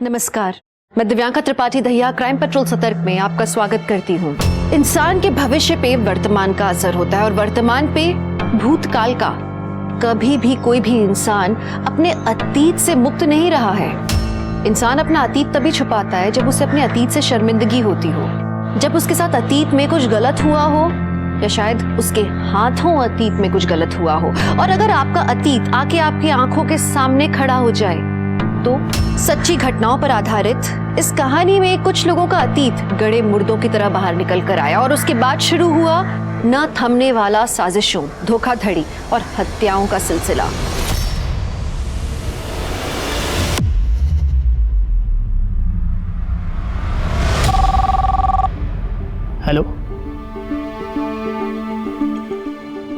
नमस्कार, मैं Divyanka Tripathi Dahiya crime petrol सतर्क में आपका स्वागत करती हूँ। इंसान के भविष्य पे वर्तमान का असर होता है और वर्तमान पे भूतकाल का। कभी भी कोई भी इंसान अपने अतीत से मुक्त नहीं रहा है। इंसान अपना अतीत तभी छुपाता है जब उसे अपने अतीत से शर्मिंदगी होती हो, जब उसके साथ अतीत में कुछ गलत हुआ हो या शायद उसके हाथों अतीत में कुछ गलत हुआ हो। और अगर आपका अतीत आके आपकी आंखों के सामने खड़ा हो जाए तो सच्ची घटनाओं पर आधारित इस कहानी में कुछ लोगों का अतीत गड़े मुर्दों की तरह बाहर निकल कर आया और उसके बाद शुरू हुआ न थमने वाला साजिशों, धोखाधड़ी और हत्याओं का सिलसिला। हेलो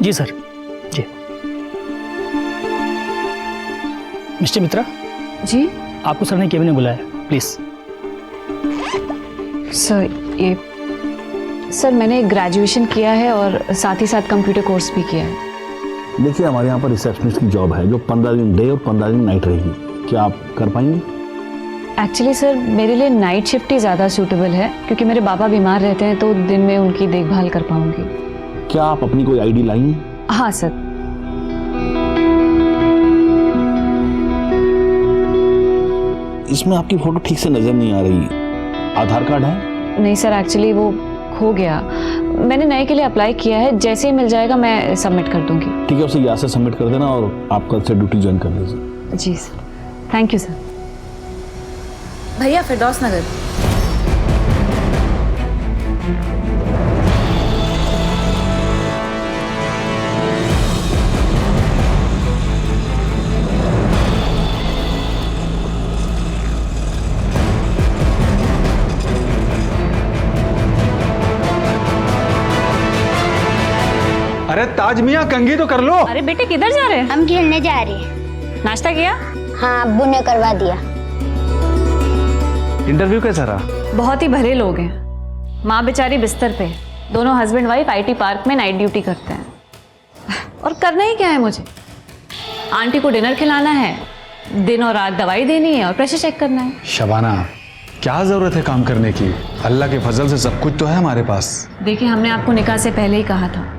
जी सर, जी मिस्टर मित्रा जी आपको सर ने केबिन में बुलाया, प्लीज। सर मैंने ग्रेजुएशन किया है और साथ ही साथ कंप्यूटर कोर्स भी किया है। देखिए, हमारे यहाँ पर रिसेप्शनिस्ट की जॉब है जो 15 दिन डे और 15 दिन नाइट रहेगी। क्या आप कर पाएंगे? एक्चुअली सर मेरे लिए नाइट शिफ्ट ही ज़्यादा सूटेबल है क्योंकि मेरे पापा बीमार रहते हैं तो दिन में उनकी देखभाल कर पाऊंगी। क्या आप अपनी कोई आईडी लाई हैं? हाँ सर। इसमें आपकी फोटो ठीक से नजर नहीं आ रही। आधार कार्ड है? नहीं सर, एक्चुअली वो खो गया। मैंने नए के लिए अप्लाई किया है, जैसे ही मिल जाएगा मैं सबमिट कर दूंगी। ठीक है, उसे यहाँ से सबमिट कर देना और आप कल से ड्यूटी ज्वाइन कर लीजिए। जी सर, थैंक यू सर। भैया फिरदौस नगर। अरे ताज मियां, कंघी तो कर लो। अरे बेटे किधर जा रहे हैं? हम खेलने जा रहे हैं। नाश्ता किया? हाँ, अब्बू ने करवा दिया। इंटरव्यू कैसा रहा? बहुत ही भले लोग हैं। माँ बेचारी बिस्तर पे, दोनों हस्बैंड वाइफ आईटी पार्क में नाइट ड्यूटी करते हैं। और करना ही क्या है मुझे? आंटी को डिनर खिलाना है, दिन और रात दवाई देनी है और प्रेशर चेक करना है। शबाना, क्या जरूरत है काम करने की? अल्लाह के फजल से सब कुछ तो है हमारे पास। देखिए, हमने आपको निकाह से पहले ही कहा था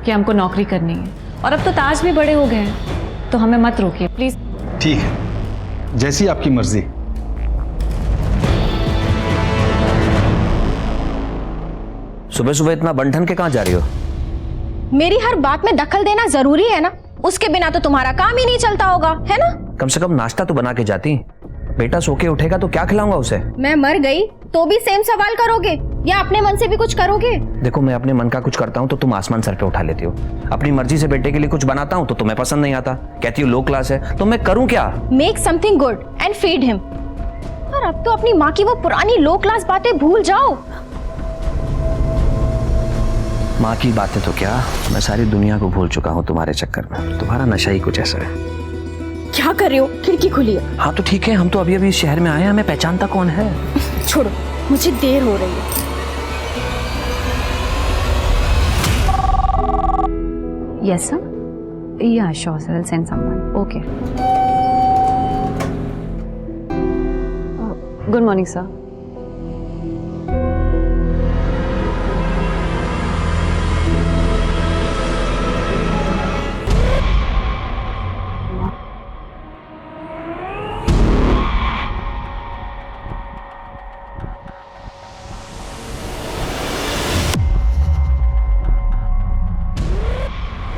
कि हमको नौकरी करनी है और अब तो ताज भी बड़े हो गए हैं, तो हमें मत रोकिए प्लीज। ठीक है, जैसी आपकी मर्जी। सुबह सुबह इतना बंठन के कहाँ जा रही हो? मेरी हर बात में दखल देना जरूरी है ना? उसके बिना तो तुम्हारा काम ही नहीं चलता होगा, है ना? कम से कम नाश्ता तो बना के जाती। बेटा सो के उठेगा तो क्या खिलाऊंगा उसे? मैं मर गई तो भी सेम सवाल करोगे या अपने मन से भी कुछ करोगे? देखो, मैं अपने मन का कुछ करता हूँ तो तुम आसमान सर पे उठा लेती हो। अपनी मर्जी से बेटे के लिए कुछ बनाता हूँ तो तुम्हें पसंद नहीं आता, कहती हो लो क्लास है। तो मैं करूँ क्या? Make something good and feed him. और अब तो अपनी माँ की वो पुरानी लो क्लास बातें भूल जाओ। माँ की बातें तो क्या, मैं सारी दुनिया को भूल चुका हूँ तुम्हारे चक्कर में। तुम्हारा नशा ही कुछ ऐसा है। क्या कर रहे हो? खिड़की खुली है। हाँ तो ठीक है, हम तो अभी अभी इस शहर में आए हैं, हमें पहचानता कौन है? छोड़ो, मुझे देर हो रही है। Yes sir. Yeah, sure sir. I'll send someone. Okay. Good morning sir.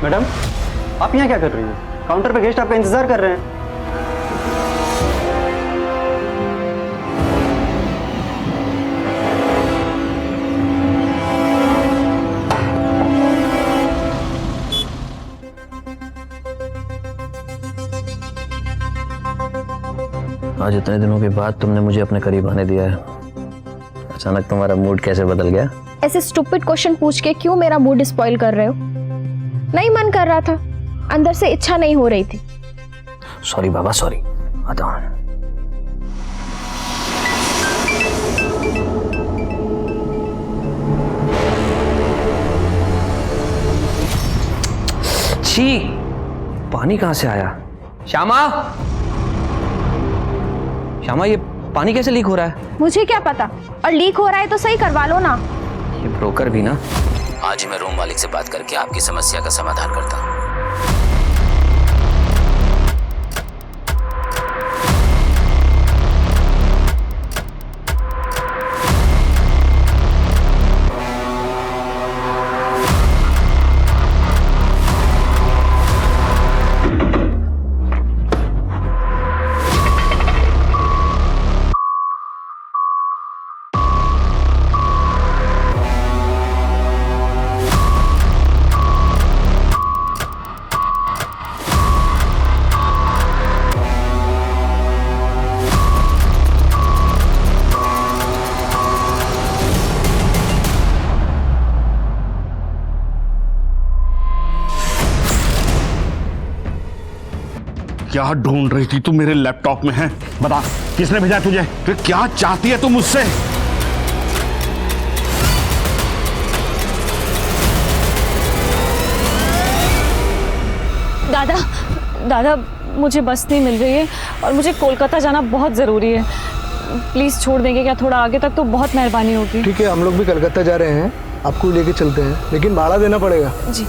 Madam, आप यहाँ क्या कर रही हैं? काउंटर पे गेस्ट आपका इंतजार कर रहे हैं। आज इतने दिनों के बाद तुमने मुझे अपने करीब आने दिया है। अचानक तुम्हारा मूड कैसे बदल गया? ऐसे स्टूपिड क्वेश्चन पूछ के क्यों मेरा मूड स्पॉइल कर रहे हो? नहीं मन कर रहा था, अंदर से इच्छा नहीं हो रही थी। सॉरी बाबा, सॉरी। आता हूँ। छी, पानी कहां से आया? श्यामा, श्यामा, ये पानी कैसे लीक हो रहा है? मुझे क्या पता, और लीक हो रहा है तो सही करवा लो ना। ये ब्रोकर भी ना। आज ही मैं रूम मालिक से बात करके आपकी समस्या का समाधान करता हूँ। क्या ढूंढ रही थी तू मेरे लैपटॉप में? है बता, किसने भेजा तुझे? फिर क्या चाहती है तू मुझसे? दादा दादा, मुझे बस नहीं मिल रही है और मुझे कोलकाता जाना बहुत ज़रूरी है। प्लीज़ छोड़ देंगे क्या थोड़ा आगे तक? तो बहुत मेहरबानी होगी। ठीक है, हम लोग भी कलकत्ता जा रहे हैं, आपको लेके चलते हैं, लेकिन भाड़ा देना पड़ेगा। जी।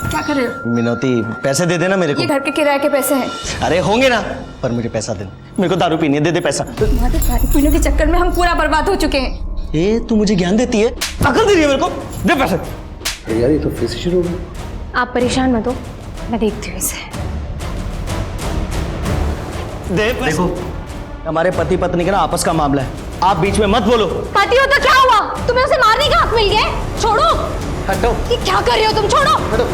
क्या कर रहे हो? मिनोती, पैसे दे देना मेरे को। ये घर के किराए के पैसे हैं। अरे होंगे ना, पर मुझे पैसा दे। मेरे को दारू पीनी है, दे दे पैसा। तुम्हारे दारू पीने के चक्कर में हम पूरा बर्बाद हो चुके हैं। ए, तू मुझे ज्ञान देती है, अकल दे रही है मेरे को। दे पैसे। यार ये तो फिर से शुरू हो गया। आप परेशान मत हो, मैं देखती हूँ इसे। दे पैसे। देखो, हमारे पति पत्नी का ना आपस का मामला है, आप बीच में मत बोलो। पति हो तो क्या हुआ? तुम्हें उसे मारने का हक मिल गया? छोड़ो। हटो। ये क्या कर रहे हो तुम? छोड़ो। हटो।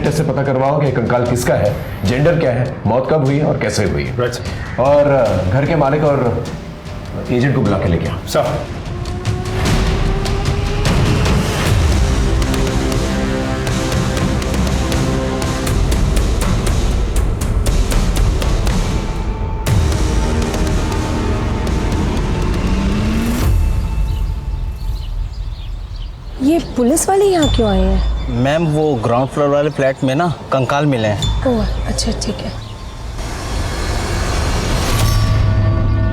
टेस्ट से पता करवाओ कि कंकाल किसका है, जेंडर क्या है, मौत कब हुई है और कैसे हुई है। और घर के मालिक और एजेंट को बुला के लेके आओ। सर। ये पुलिस वाले यहाँ क्यों आए हैं? मैम, वो ग्राउंड फ्लोर वाले फ्लैट में ना कंकाल मिले हैं। ओह अच्छा, ठीक है।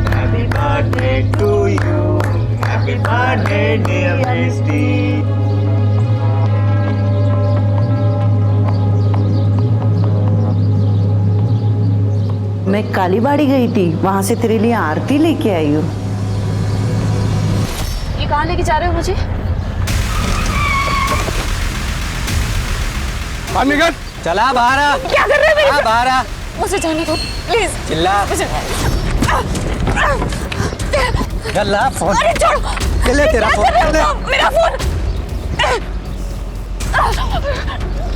Happy birthday to you. Happy birthday dear Misty. मैं कालीबाड़ी गई थी, वहां से तेरे लिए आरती लेके आई हूँ। ये कहाँ लेके जा रहे हो मुझे? चला बाहर आ। क्या कर रहे हो मेरे? बाहर आ। मुझे जाने दो प्लीज। चिल्ला। गल्ला फोन। अरे छोड़। ले तेरा फोन। मेरा फोन।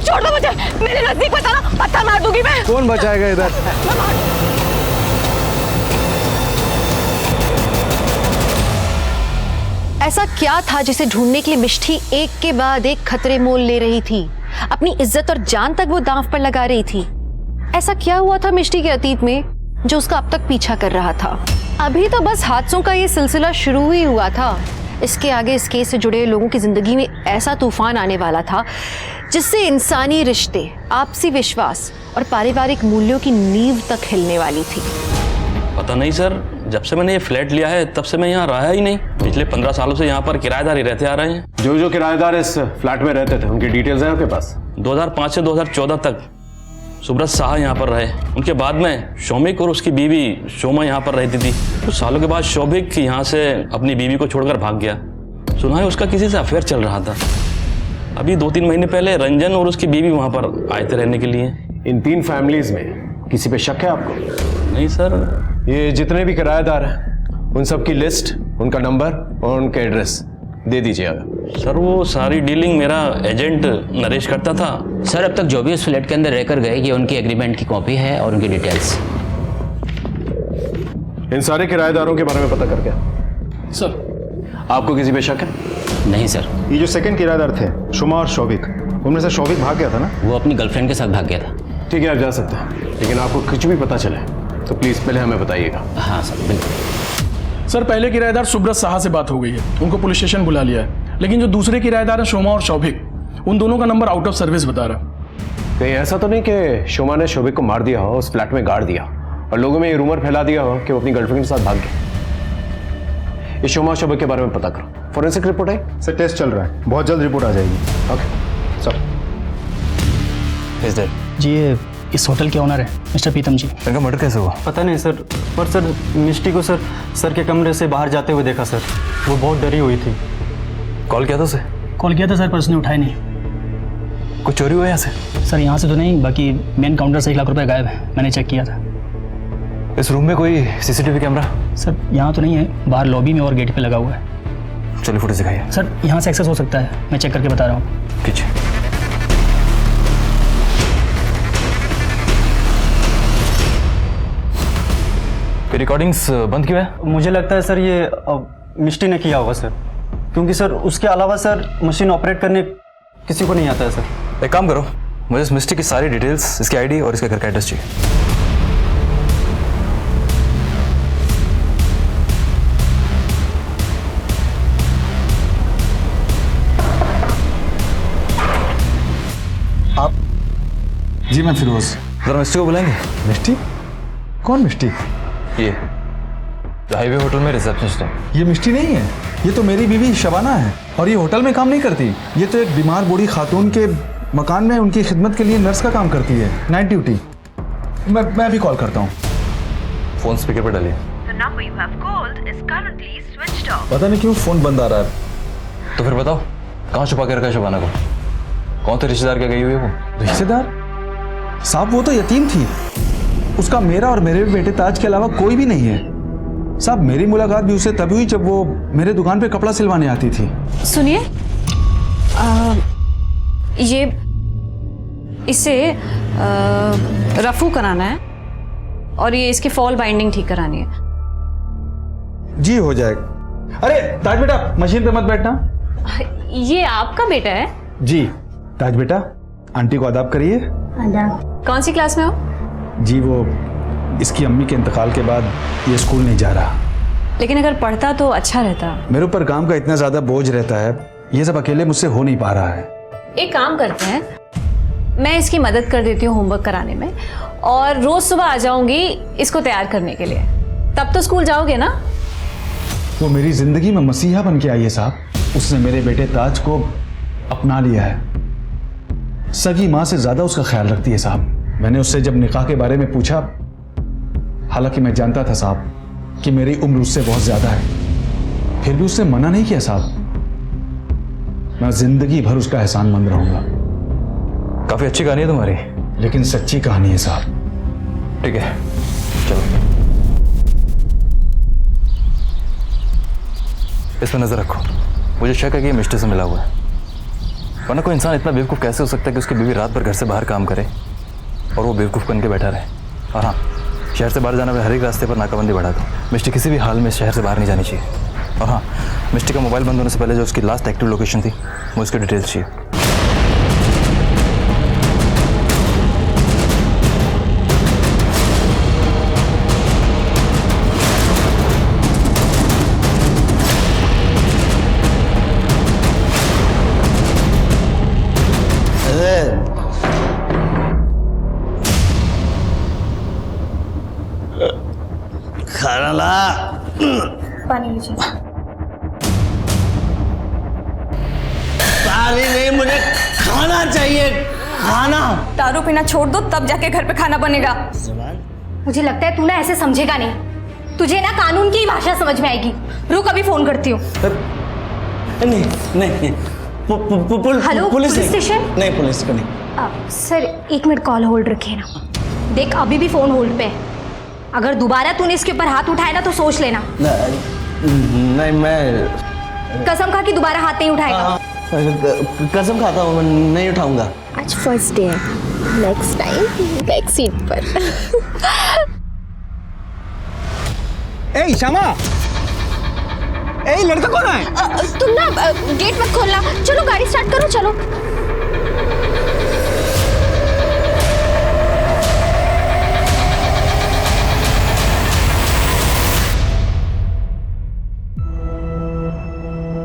छोड़ दो मुझे, मेरे नजदीक मत आना, पत्थर मार दूंगी मैं। कौन बचाएगा इधर? ऐसा क्या था जिसे ढूंढने के लिए मिष्टी एक के बाद एक खतरे मोल ले रही थी? अपनी इज्जत और जान तक वो दांव पर लगा रही थी। ऐसा क्या हुआ था मिष्टी के अतीत में जो उसका अब तक पीछा कर रहा था? अभी तो बस हादसों का ये सिलसिला शुरू ही हुआ था। इसके आगे इस केस से जुड़े लोगों की जिंदगी में ऐसा तूफान आने वाला था जिससे इंसानी रिश्ते, आपसी विश्वास और पारिवारिक मूल्यों की नींव तक हिलने वाली थी। पता नहीं सर, जब से मैंने ये फ्लैट लिया है तब से मैं यहाँ रहा ही नहीं। पिछले 15 सालों से यहाँ पर किराएदार ही रहते आ रहे हैं। जो जो किराएदार इस फ्लैट में रहते थे उनकी डिटेल्स हैं आपके पास? 2005 से 2014 तक सुब्रत शाह यहाँ पर रहे। उनके बाद में शौमिक और उसकी बीवी शोमा यहाँ पर रहती थी। कुछ सालों के बाद शौभिक यहाँ से अपनी बीवी को छोड़कर भाग गया। सुना है उसका किसी से अफेयर चल रहा था। अभी 2-3 महीने पहले रंजन और उसकी बीवी वहाँ पर आए थे रहने के लिए। इन 3 फैमिलीज में किसी पे शक है आपको? नहीं सर। ये जितने भी किराएदार हैं उन सब की लिस्ट, उनका नंबर और उनका एड्रेस दे दीजिए। सर वो सारी डीलिंग मेरा एजेंट नरेश करता था। सर अब तक जो भी उस फ्लैट के अंदर रहकर गए ये उनकी एग्रीमेंट की कॉपी है और उनकी डिटेल्स। इन सारे किराएदारों के बारे में पता करके सर आपको किसी पे शक है? नहीं सर। ये जो सेकंड किराएदार थे शुमा और शौविक, उनमें से शौविक भाग गया था ना? वो अपनी गर्लफ्रेंड के साथ भाग गया था। ठीक है आप जा सकते हैं, लेकिन आपको कुछ भी पता चले तो प्लीज पहले हमें बताइएगा। हाँ सर बिल्कुल। सर पहले किराएदार सुब्रत साहा से बात हो गई है, उनको पुलिस स्टेशन बुला लिया है, लेकिन जो दूसरे किराएदार हैं शोमा और शौविक, उन दोनों का नंबर आउट ऑफ सर्विस बता रहा। कहीं ऐसा तो नहीं कि शोमा ने शौविक को मार दिया हो, उस फ्लैट में गाड़ दिया और लोगों में ये रूमर फैला दिया हो कि वो अपनी गर्लफ्रेंड के साथ भाग गया? ये शोमा और शौविक के बारे में पता करो। फोरेंसिक रिपोर्ट आई? सर टेस्ट चल रहा है, बहुत जल्द रिपोर्ट आ जाएगी। Okay sir. जी ये इस होटल के ओनर है मिस्टर प्रीतम जी। इनका मर्डर कैसे हुआ? पता नहीं सर, पर सर मिष्टी को सर के कमरे से बाहर जाते हुए देखा सर। वो बहुत डरी हुई थी। कॉल किया था उसे? कॉल किया था सर पर उसने उठाया नहीं। कुछ चोरी हुआ यहाँ से? सर यहाँ से तो नहीं, बाकी मेन काउंटर से 1 लाख रुपए गायब है, मैंने चेक किया था। इस रूम में कोई सीसीटीवी कैमरा? सर यहाँ तो नहीं है, बाहर लॉबी में और गेट पे लगा हुआ है। चलिए फुटेज दिखाइए। सर यहाँ से एक्सेस हो सकता है, मैं चेक करके बता रहा हूँ। कीजिए। रिकॉर्डिंग्स बंद क्यों है? मुझे लगता है सर ये मिष्टी ने किया होगा सर, क्योंकि सर उसके अलावा सर मशीन ऑपरेट करने किसी को नहीं आता है सर। एक काम करो, मुझे इस मिष्टी की सारी डिटेल्स, इसकी आईडी और इसके घर का एड्रेस चाहिए। आप? जी मैं फिरोज। जरा मिष्टी को बुलाएंगे। मिष्टी? कौन मिष्टी? ये जो हाईवे होटल में रिसेप्शनिस्ट है। ये मिष्टी नहीं है, ये तो मेरी बीवी शबाना है और ये होटल में काम नहीं करती। ये तो एक बीमार बूढ़ी खातून के मकान में उनकी खिदमत के लिए नर्स का काम करती है, नाइट ड्यूटी। मैं भी कॉल करता हूँ। फोन स्पीकर पर डालिए। पता नहीं क्यों फोन बंद आ रहा है। तो फिर बताओ कहाँ छुपा के रखा है शबाना को? कौन थे रिश्तेदार क्या गई हुई है वो? रिश्तेदार? साहब वो तो यतीम थी, उसका मेरा और मेरे बेटे ताज के अलावा कोई भी नहीं है। साहब मेरी मुलाकात भी उससे तभी हुई जब वो मेरे दुकान पे कपड़ा सिलवाने आती थी। सुनिए, ये इसे रफू कराना है और ये इसकी फॉल बाइंडिंग ठीक करानी है। जी हो जाएगा। अरे ताज बेटा मशीन पे मत बैठना। ये आपका बेटा है? जी ताज बेटा, आंटी को आदाब करिए। कौन सी क्लास में हो? जी वो इसकी अम्मी के इंतकाल के बाद ये स्कूल नहीं जा रहा। लेकिन अगर पढ़ता तो अच्छा रहता। मेरे ऊपर काम का इतना ज्यादा बोझ रहता है, ये सब अकेले मुझसे हो नहीं पा रहा है। एक काम करते हैं, मैं इसकी मदद कर देती हूँ होमवर्क कराने में और रोज सुबह आ जाऊंगी इसको तैयार करने के लिए। तब तो स्कूल जाओगे ना? वो मेरी जिंदगी में मसीहा बन के आई है साहब। उसने मेरे बेटे ताज को अपना लिया है, सगी माँ से ज्यादा उसका ख्याल रखती है साहब। मैंने उससे जब निकाह के बारे में पूछा, हालांकि मैं जानता था साहब कि मेरी उम्र उससे बहुत ज्यादा है, फिर भी उसने मना नहीं किया साहब। मैं जिंदगी भर उसका एहसानमंद रहूंगा। काफी अच्छी कहानी है तुम्हारी। लेकिन सच्ची कहानी है साहब। ठीक है चलो, इस पर नजर रखो। मुझे शक है कि ये मिष्टी से मिला हुआ है, वरना कोई इंसान इतना बेवकूफ़ कैसे हो सकता है कि उसकी बीवी रात भर घर से बाहर काम करे और वो बेवकूफ़ बन के बैठा रहे। और हाँ, शहर से बाहर जाने वाले हर एक रास्ते पर नाकाबंदी बढ़ा दो। मिष्टी किसी भी हाल में शहर से बाहर नहीं जानी चाहिए। और हाँ, मिष्टी का मोबाइल बंद होने से पहले जो उसकी लास्ट एक्टिव लोकेशन थी, मुझे उसकी डिटेल्स चाहिए। खाना ला। पानी लीजिए। पानी नहीं, मुझे खाना चाहिए, खाना। दारू पीना छोड़ दो तब जाके घर पे खाना बनेगा। मुझे लगता है तू ना ऐसे समझेगा नहीं, तुझे ना कानून की भाषा समझ में आएगी। रुक अभी फोन करती हूँ। नहीं नहीं, हेलो पुलिस स्टेशन? नहीं पुलिस को नहीं। सर 1 मिनट कॉल होल्ड रखिए ना। देख अभी भी फोन होल्ड पे है, अगर दोबारा तूने इसके ऊपर हाथ उठाया ना तो सोच लेना। नहीं मैं कसम खा कि दोबारा हाथ नहीं उठाएगा। कसम खाता हूँ, मैं नहीं उठाऊंगा। आज फर्स्ट डे है, नेक्स्ट टाइम बैक सीट पर। ए श्यामा, ए लड़का कौन है? तुम ना गेट मत खोलना, चलो गाड़ी स्टार्ट करो, चलो।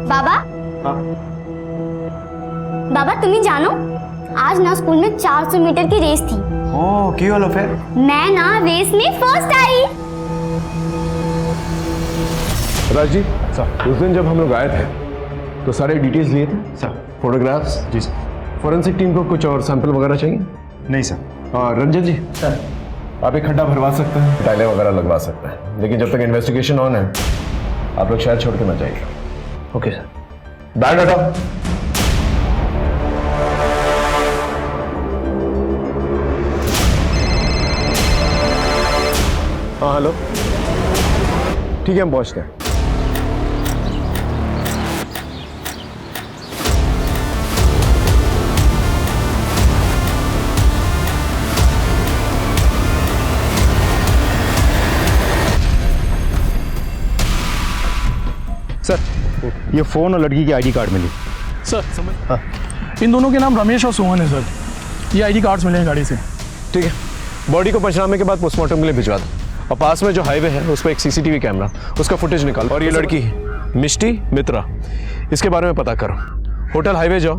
बाबा बाबा तुम्हें जानो, आज ना स्कूल में 400 मीटर की रेस थी। ओ क्यों लो फिर? मैं ना रेस में फर्स्ट आई। राज जी सर, उस दिन जब हम लोग आए थे तो सारे डिटेल्स लिए थे सर, फोटोग्राफ्स। जी सर। फॉरेंसिक टीम को कुछ और सैंपल वगैरह चाहिए? नहीं सर। और रंजन जी सर, आप एक खड्डा भरवा सकते हैं, टाइलें वगैरह लगवा सकते हैं, लेकिन जब तक इन्वेस्टिगेशन ऑन है आप लोग शहर छोड़ के मत जाइए। Okay sir. बैग हटाओ। हाँ हेलो, ठीक है हम पहुंचते हैं। सर ये फोन और लड़की की आईडी कार्ड मिली। सर समझ, हाँ। इन दोनों के नाम रमेश और सोहन है सर। ये आईडी कार्ड्स मिले हैं गाड़ी से। ठीक है, बॉडी को पंचनामे के बाद पोस्टमार्टम के लिए भिजवा दो, और पास में जो हाईवे है उस पर एक सीसीटीवी कैमरा, उसका फुटेज निकालो। और ये लड़की मिष्टी मित्रा, इसके बारे में पता करो। होटल हाईवे जाओ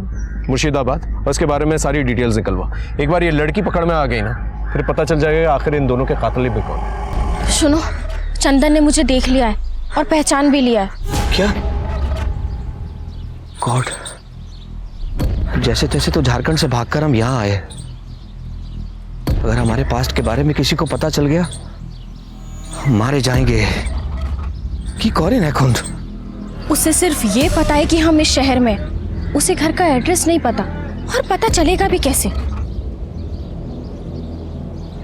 मुर्शिदाबाद, और उसके बारे में सारी डिटेल्स निकलवाओ। एक बार ये लड़की पकड़ में आ गई ना, फिर पता चल जाएगा आखिर इन दोनों के कातिल भी कौन। सुनो, चंदन ने मुझे देख लिया है और पहचान भी लिया है। क्या? गॉड, जैसे तैसे तो झारखंड से भागकर हम यहाँ आए। अगर हमारे पास्ट के बारे में किसी को पता चल गया, हम मारे जाएंगे। कि कौन है खुंद? उसे सिर्फ ये पता है कि हम इस शहर में, उसे घर का एड्रेस नहीं पता, और पता चलेगा भी कैसे।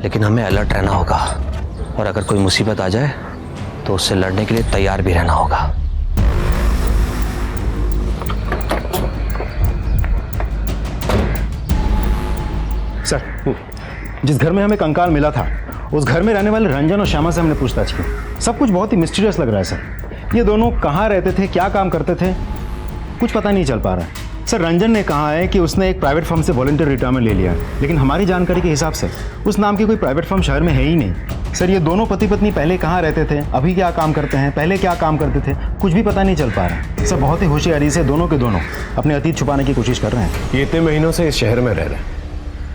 लेकिन हमें अलर्ट रहना होगा, और अगर कोई मुसीबत आ जाए तो उससे लड़ने के लिए तैयार भी रहना होगा। सर, जिस घर में हमें कंकाल मिला था, उस घर में रहने वाले रंजन और श्यामा से हमने पूछताछ की। सब कुछ बहुत ही मिस्टीरियस लग रहा है सर। ये दोनों कहाँ रहते थे, क्या काम करते थे, कुछ पता नहीं चल पा रहा है। सर रंजन ने कहा है कि उसने एक प्राइवेट फर्म से वॉलंटियर रिटायरमेंट ले लिया, लेकिन हमारी जानकारी के हिसाब से उस नाम की कोई प्राइवेट फर्म शहर में है ही नहीं। सर ये दोनों पति पत्नी पहले कहाँ रहते थे, अभी क्या काम करते हैं, पहले क्या काम करते थे, कुछ भी पता नहीं चल पा रहा है। सर बहुत ही होशियारी से दोनों के दोनों अपने अतीत छुपाने की कोशिश कर रहे हैं। ये इतने महीनों से इस शहर में रह रहे हैं,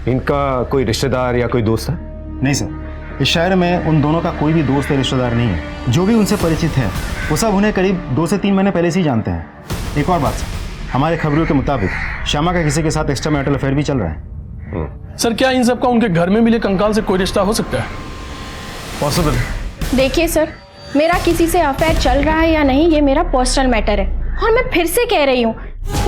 इनका कोई रिश्तेदार या कोई दोस्त है? नहीं सर, इस शहर में उन दोनों का कोई भी दोस्त या रिश्तेदार नहीं है। जो भी उनसे परिचित है वो सब उन्हें करीब 2 से 3 महीने पहले से ही जानते हैं। एक और बात सर, हमारे खबरों के मुताबिक श्यामा का किसी के साथ एक्स्ट्रा मैरिटल अफेयर भी चल रहा है। सर क्या इन सबका उनके घर में मिले कंकाल से कोई रिश्ता हो सकता है? पॉसिबल। देखिए सर, मेरा किसी से अफेयर चल रहा है या नहीं, ये मेरा पर्सनल मैटर है। और मैं फिर से कह रही हूँ,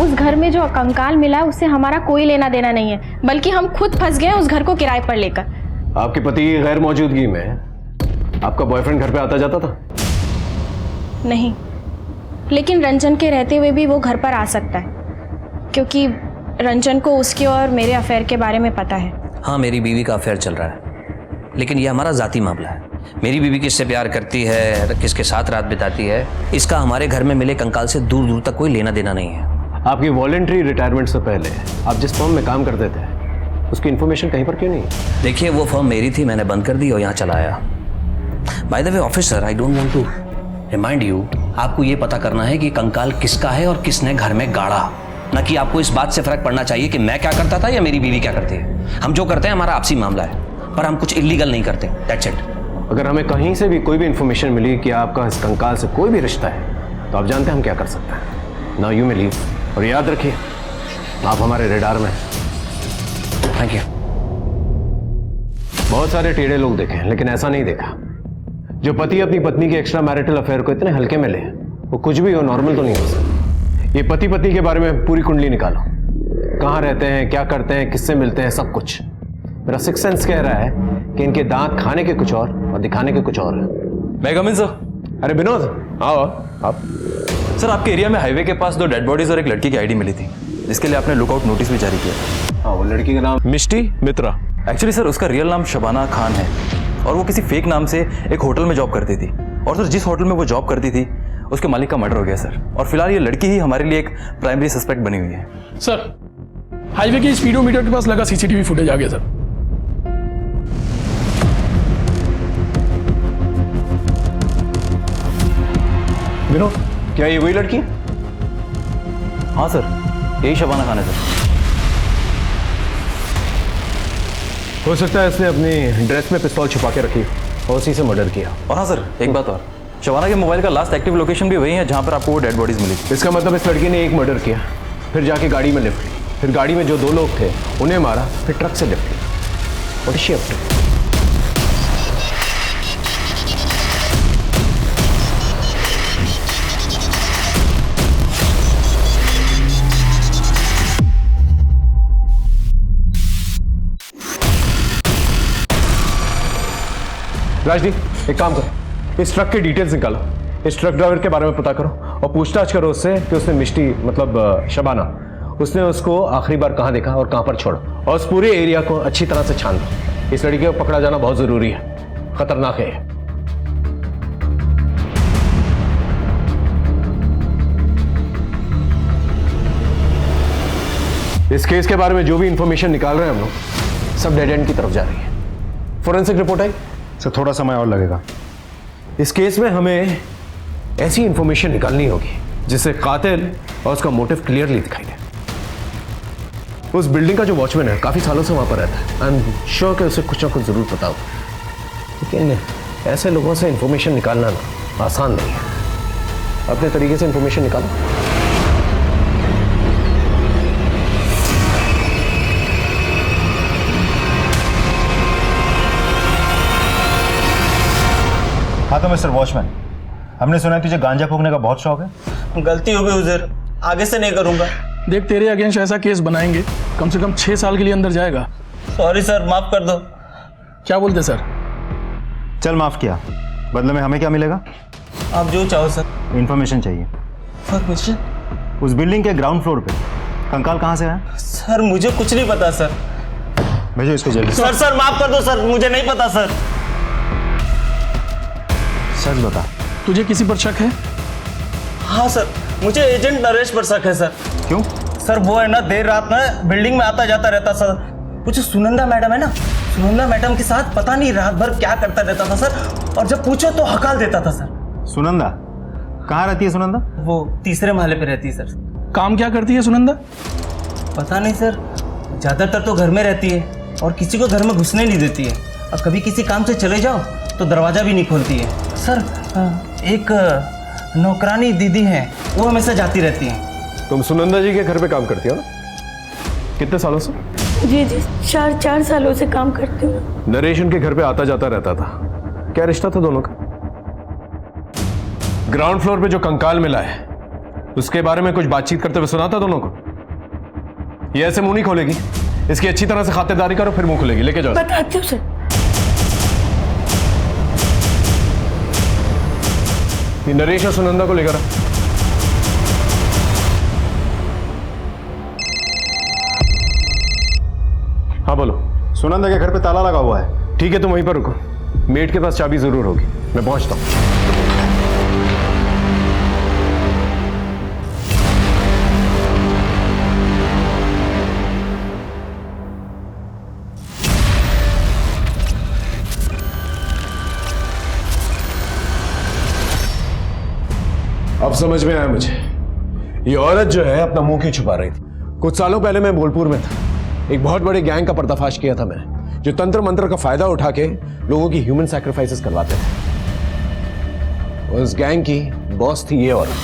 उस घर में जो कंकाल मिला है उससे हमारा कोई लेना देना नहीं है, बल्कि हम खुद फंस गए उस घर को किराए पर लेकर। आपके पति की गैर मौजूदगी में आपका बॉयफ्रेंड घर पे आता जाता था? नहीं, लेकिन रंजन के रहते हुए भी वो घर पर आ सकता है, क्योंकि रंजन को उसके और मेरे अफेयर के बारे में पता है। हाँ, मेरी बीवी का अफेयर चल रहा है, लेकिन यह हमारा जाती मामला है। मेरी बीवी किससे प्यार करती है, किसके साथ रात बिताती है, इसका हमारे घर में मिले कंकाल से दूर दूर तक कोई लेना देना नहीं है। आपकी वॉलंटरी रिटायरमेंट से पहले आप जिस फर्म में काम करते थे उसकी इन्फॉर्मेशन कहीं पर क्यों नहीं? देखिए, वो फर्म मेरी थी, मैंने बंद कर दी और यहाँ चला आया। By the way officer, I don't want to remind you, आपको ये पता करना है कि कंकाल किसका है और किसने घर में गाड़ा, ना कि आपको इस बात से फर्क पड़ना चाहिए कि मैं क्या करता था या मेरी बीवी क्या करती है। हम जो करते हैं हमारा आपसी मामला है, पर हम कुछ इलीगल नहीं करते, दैट्स इट। अगर हमें कहीं से भी कोई भी इन्फॉर्मेशन मिली कि आपका इस कंकाल से कोई भी रिश्ता है, तो आप जानते हैं हम क्या कर सकते हैं। नाउ यू मे लीव, और याद रखिए आप हमारे रेडार में। Thank you. बहुत सारे टेढ़े लोग देखे हैं, लेकिन ऐसा नहीं देखा जो पति अपनी पत्नी के एक्स्ट्रा मैरिटल अफेयर को इतने हल्के में ले। वो कुछ भी हो, नॉर्मल तो नहीं हो सकता। ये पति पत्नी के बारे में पूरी कुंडली निकालो, कहाँ रहते हैं, क्या करते हैं, किससे मिलते हैं, सब कुछ। मेरा सिक्स सेंस कह रहा है कि इनके दांत खाने के कुछ और दिखाने के कुछ और है। मैं कम इन सर। अरे विनोद आओ आप। सर आपके एरिया में हाईवे के पास 2 डेड बॉडीज और एक लड़की की आईडी मिली थी, जिसके लिए आपने लुकआउट नोटिस भी जारी किया। हाँ, वो लड़की का नाम मिष्टी मित्रा। एक्चुअली सर उसका रियल नाम शबाना खान है और वो किसी फेक नाम से एक होटल में जॉब करती थी। और सर जिस होटल में वो जॉब करती थी उसके मालिक का मर्डर हो गया सर, और फिलहाल ये लड़की ही हमारे लिए एक प्राइमरी सस्पेक्ट बनी हुई है। सर हाईवे के स्पीडोमीटर के पास लगा सीसीटीवी फुटेज आ गया सर। विनोद, क्या ये वही लड़की है? हाँ सर, यही शबाना खान है सर। हो सकता है इसने अपनी ड्रेस में पिस्तौल छुपा के रखी और उसी से मर्डर किया। और हाँ सर, एक बात और, शबाना के मोबाइल का लास्ट एक्टिव लोकेशन भी वही है जहाँ पर आपको वो डेड बॉडीज मिली। इसका मतलब इस लड़की ने एक मर्डर किया, फिर जाके गाड़ी में लिफ्ट ली, फिर गाड़ी में जो 2 लोग थे उन्हें मारा, फिर ट्रक से लिफ्ट ली। What is she up to? Rajdeep, एक काम करो, इस ट्रक की डिटेल्स निकालो, इस ट्रक ड्राइवर के बारे में पता करो और पूछताछ करो उससे कि उसने मिष्टी मतलब शबाना, उसने उसको आखिरी बार कहाँ देखा और कहाँ पर छोड़ा, और उस पूरे एरिया को अच्छी तरह से छान दो। इस लड़की को पकड़ा जाना बहुत जरूरी है, खतरनाक है। इस केस के बारे में जो भी इंफॉर्मेशन निकाल रहे हैं हम लोग, सब डेड एंड की तरफ जा रही है। फोरेंसिक रिपोर्ट आई सर, थोड़ा समय और लगेगा। इस केस में हमें ऐसी इंफॉर्मेशन निकालनी होगी जिससे कातिल और उसका मोटिव क्लियरली दिखाई दे। उस बिल्डिंग का जो वॉचमैन है काफी सालों से वहां पर रहता है। आई एम श्योर कि उसे कुछ ना कुछ जरूर पता होगा, लेकिन ऐसे लोगों से इंफॉर्मेशन निकालना ना आसान नहीं है। अपने तरीके से इंफॉर्मेशन निकालो। हाँ तो मिस्टर वॉचमैन, हमने सुना है तुझे गांजा फूकने का बहुत शौक है। गलती हो गई हुजूर, आगे से नहीं करूंगा। देख तेरे अगेंस्ट ऐसा केस बनाएंगे कम से कम 6 साल के लिए अंदर जाएगा। सॉरी सर, माफ कर दो। क्या बोलते सर? चल माफ किया, बदले में हमें क्या मिलेगा? आप जो चाहो सर। इंफॉर्मेशन चाहिए। परमिशन? उस बिल्डिंग के ग्राउंड फ्लोर पे कंकाल कहाँ से आया? सर मुझे कुछ नहीं पता सर। भेजो इसको जल्दी। सर माफ कर दो सर, मुझे नहीं पता सर। सच बता, तुझे किसी पर शक है? हाँ सर, मुझे एजेंट नरेश पर शक है सर। क्यों? सर वो है ना, देर रात में बिल्डिंग में आता जाता रहता सर। वो जो सुनंदा मैडम है ना, सुनंदा मैडम के साथ पता नहीं रात भर क्या करता रहता था सर, और जब पूछो तो हकाल देता था सर। सुनंदा कहाँ रहती है? सुनंदा वो 3रे महले पे रहती है सर। काम क्या करती है सुनंदा? पता नहीं सर, ज्यादातर तो घर में रहती है और किसी को घर में घुसने नहीं देती है, और कभी किसी काम से चले जाओ तो दरवाजा भी नहीं खोलती है सर। एक नौकरानी दीदी है, वो हमेशा जाती रहती है। तुम सुनंदा जी के घर पे काम करती हो ना? कितने सालों से? जी 4 सालों से काम करती हूँ। नरेश उनके घर पे आता जाता रहता था, क्या रिश्ता था दोनों का? ग्राउंड फ्लोर पे जो कंकाल मिला है उसके बारे में कुछ बातचीत करते हुए सुना था दोनों को? ये ऐसे मुंह नहीं खोलेगी, इसकी अच्छी तरह से खातिरदारी करो फिर मुंह खुलेगी। लेके जाओ। बताती हूँ सर। ये नरेश और सुनंदा को लेकर हाँ बोलो। सुनंदा के घर पे ताला लगा हुआ है। ठीक है तुम वहीं पर रुको, मेट के पास चाबी जरूर होगी, मैं पहुंचता हूं। अब समझ में आया मुझे, ये औरत जो है अपना मुंह क्यों छुपा रही थी। कुछ सालों पहले मैं बोलपुर में था, एक बहुत बड़े गैंग का पर्दाफाश किया था मैंने, जो तंत्र मंत्र का फायदा उठा के लोगों की ह्यूमन सैक्रिफाइसेस करवाते थे। उस गैंग की बॉस थी ये औरत।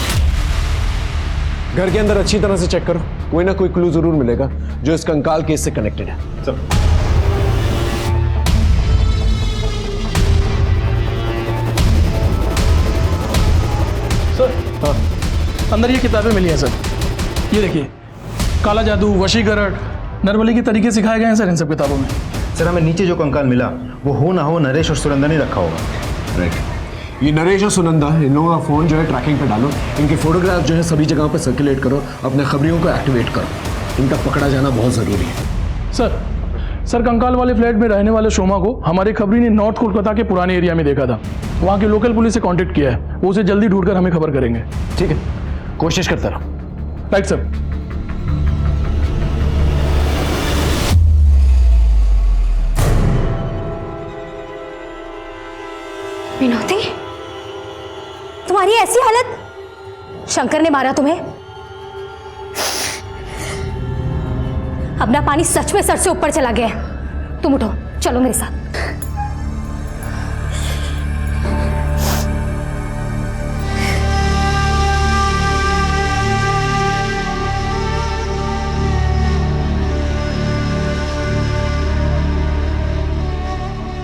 घर के अंदर अच्छी तरह से चेक करो, कोई ना कोई क्लू जरूर मिलेगा जो इस कंकाल केस से कनेक्टेड है। सर हाँ, अंदर ये किताबें मिली हैं सर। ये देखिए, काला जादू, वशीकरण, नरबली के तरीके सिखाए गए हैं सर इन सब किताबों में। सर हमें नीचे जो कंकाल मिला वो हो ना हो नरेश और सुनंदा ने रखा होगा। राइट। ये नरेश और सुनंदा, इन लोगों का फोन जो है ट्रैकिंग पे डालो, इनके फोटोग्राफ जो है सभी जगह पे सर्कुलेट करो, अपने खबरियों को एक्टिवेट करो। इनका पकड़ा जाना बहुत जरूरी है। सर कंकाल वाले फ्लैट में रहने वाले शोमा को हमारे खबरी ने नॉर्थ कोलकाता के पुराने एरिया में देखा था। वहाँ की लोकल पुलिस से कांटेक्ट किया है, वो उसे जल्दी ढूंढकर हमें खबर करेंगे। ठीक है, कोशिश करता रहो। Right sir. विनोदी, तुम्हारी ऐसी हालत, शंकर ने मारा तुम्हें? अपना पानी सच में सर से ऊपर चला गया है। तुम उठो, चलो मेरे साथ।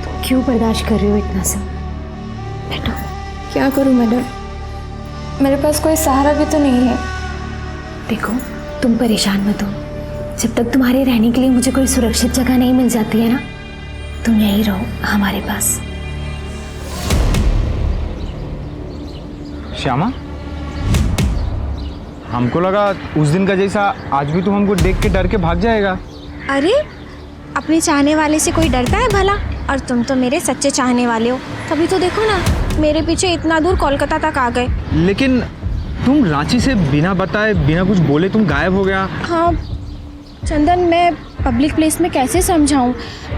तुम क्यों बर्दाश्त कर रही हो इतना सब? बैठो। क्या करूं मैडम, मेरे पास कोई सहारा भी तो नहीं है। देखो, तुम परेशान मत हो। जब तक तुम्हारे रहने के लिए मुझे कोई सुरक्षित जगह नहीं मिल जाती है ना, तुम यहीं रहो हमारे पास। श्यामा, हमको लगा उस दिन का जैसा आज भी तुम हमको देख के डर के भाग जाएगा। अरे, अपने चाहने वाले से कोई डरता है भला? और तुम तो मेरे सच्चे चाहने वाले हो। तभी तो देखो ना, मेरे पीछे इतना दूर कोलकाता तक आ गए। लेकिन तुम रांची से बिना बताए बिना कुछ बोले तुम गायब हो गया। हाँ चंदन, मैं पब्लिक प्लेस में कैसे समझाऊं?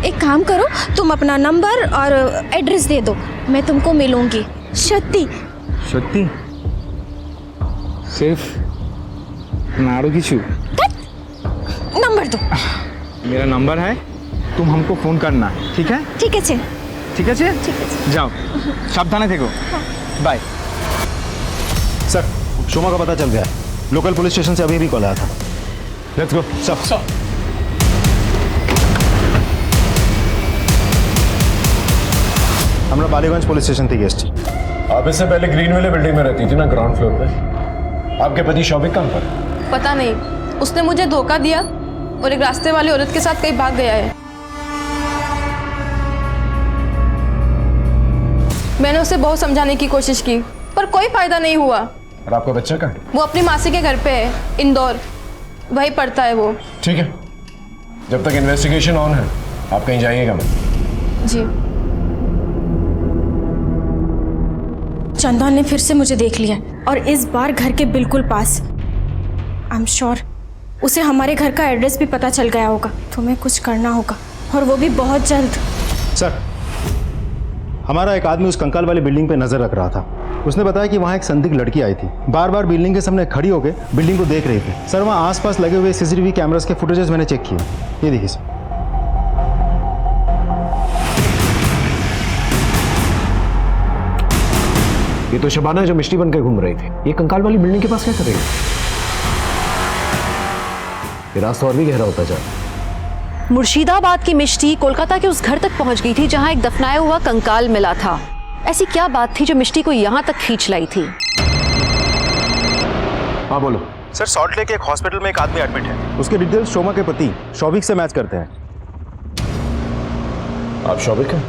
एक काम करो, तुम अपना नंबर और एड्रेस दे दो, मैं तुमको मिलूंगी। सत्ती सत्ती सिर्फ नाड़ू की छू। नंबर दो। मेरा नंबर है, तुम हमको फोन करना, ठीक है? ठीक है चल। ठीक है चल, जाओ, सावधान देखो। बाय। सर, शोमा का पता चल गया है। लोकल पुलिस स्टेशन से अभी भी कॉल आया था। Let's go. सर हमरा बालीगंज पुलिस स्टेशन थी गेस्ट। आप इससे पहले ग्रीन वाले बिल्डिंग में रहती थी ना, ग्राउंड फ्लोर पे। आपके पति शौबिक कहाँ पर? पता नहीं, उसने मुझे धोखा दिया और एक रास्ते वाली औरत के साथ कहीं भाग गया है। मैंने उसे बहुत समझाने की कोशिश की पर कोई फायदा नहीं हुआ। और आपका बच्चा कहाँ है? वो अपनी मासी के घर पे है, इंदौर, वहीं पढ़ता है वो। ठीक है, जब तक इन्वेस्टिगेशन ऑन है आप कहीं जाइएगा मत। जी। चंदन ने फिर से मुझे देख लिया और इस बार घर के बिल्कुल पास। आई एम श्योर उसे हमारे घर का एड्रेस भी पता चल गया होगा। तुम्हें कुछ करना होगा और वो भी बहुत जल्द। सर, हमारा एक आदमी उस कंकाल वाली बिल्डिंग पे नजर रख रहा था। उसने बताया कि वहाँ एक संदिग्ध लड़की आई थी, बार बार बिल्डिंग के सामने खड़ी होकर बिल्डिंग को देख रही थी। सर, वहाँ आसपास लगे हुए सीसीटीवी कैमरास के फुटेजेस मैंने चेक किए। ये देखिए सर। ये तो शबाना है जो मिष्टी बनकर घूम रही थी। ये कंकाल वाली बिल्डिंग के पास क्या करेगी? ये रास्ता और भी गहरा होता जा रहा है। मुर्शिदाबाद की मिष्टी कोलकाता के उस घर तक पहुंच गई थी जहां एक दफनाया हुआ कंकाल मिला था। ऐसी क्या बात थी जो मिष्टी को यहां तक खींच लाई थी? हाँ बोलो। सर, सॉल्ट लेक एक हॉस्पिटल में एक आदमी एडमिट है। उसके डिटेल्स शोमा के पति शौबिक से मैच करते हैं। आप शौबिक हैं?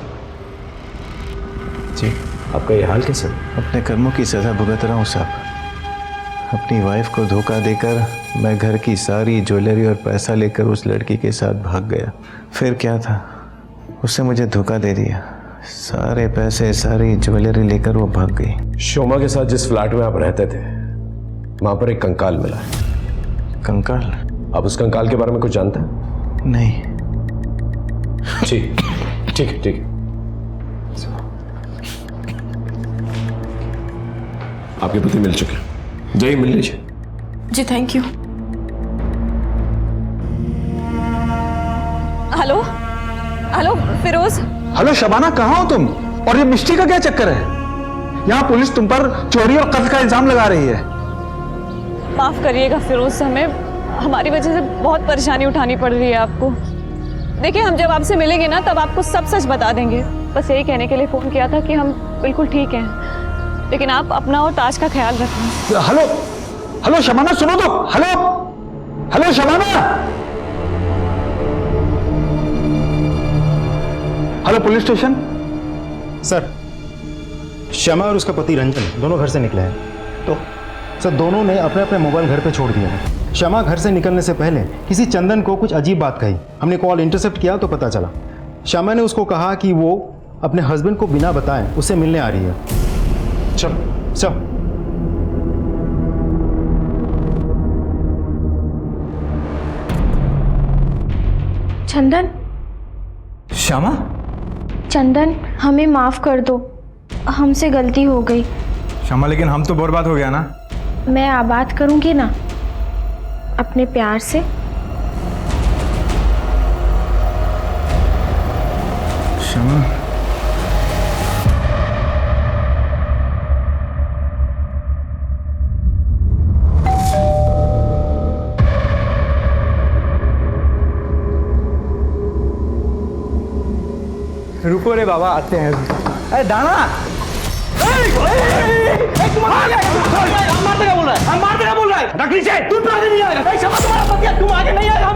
जी। आपका ये हाल कैसे? अपने कर्मों की सजा भुगत रहा हूँ साहब। अपनी वाइफ को धोखा देकर मैं घर की सारी ज्वेलरी और पैसा लेकर उस लड़की के साथ भाग गया। फिर क्या था, उसने मुझे धोखा दे दिया। सारे पैसे सारी ज्वेलरी लेकर वो भाग गई। शोमा के साथ जिस फ्लैट में आप रहते थे वहां पर एक कंकाल मिला है। कंकाल? आप उस कंकाल के बारे में कुछ जानते हैं? नहीं। ठीक ठीक ठीक। आपके पति मिल चुके हैं, जाइए मिल लीजिए। जी thank you. Hello hello Firoz. Hello Shabana, कहाँ हो तुम? और ये मिष्टी का क्या चक्कर है? यहाँ पुलिस तुम पर चोरी और कत्ल का इल्जाम लगा रही है। माफ करिएगा फिरोज, हमें हमारी वजह से बहुत परेशानी उठानी पड़ रही है आपको। देखिए, हम जब आपसे मिलेंगे ना तब आपको सब सच बता देंगे। बस यही कहने के लिए फोन किया था कि हम बिल्कुल ठीक हैं, लेकिन आप अपना और ताज का ख्याल रखें। हेलो हेलो शबाना, सुनो तो। Hello hello Shabana. Hello police station. Sir, Shyama और उसका पति रंजन दोनों घर से निकले हैं। तो सर दोनों ने अपने अपने मोबाइल घर पे छोड़ दिए हैं। श्यामा घर से निकलने से पहले किसी चंदन को कुछ अजीब बात कही। हमने कॉल इंटरसेप्ट किया तो पता चला श्यामा ने उसको कहा कि वो अपने हस्बैंड को बिना बताए उससे मिलने आ रही है। चल चल। चंदन, श्यामा, चंदन हमें माफ कर दो, हमसे गलती हो गई। श्यामा लेकिन हम तो बर्बाद हो गया ना। मैं आबाद करूंगी ना अपने प्यार से। श्यामा, रुको रे बाबा, आते हैं। अरे दाना, मारते क्या बोल रहा है? तुम तो आगे नहीं आएगा। तुम्हारा पति है, तुम आगे नहीं आएगा।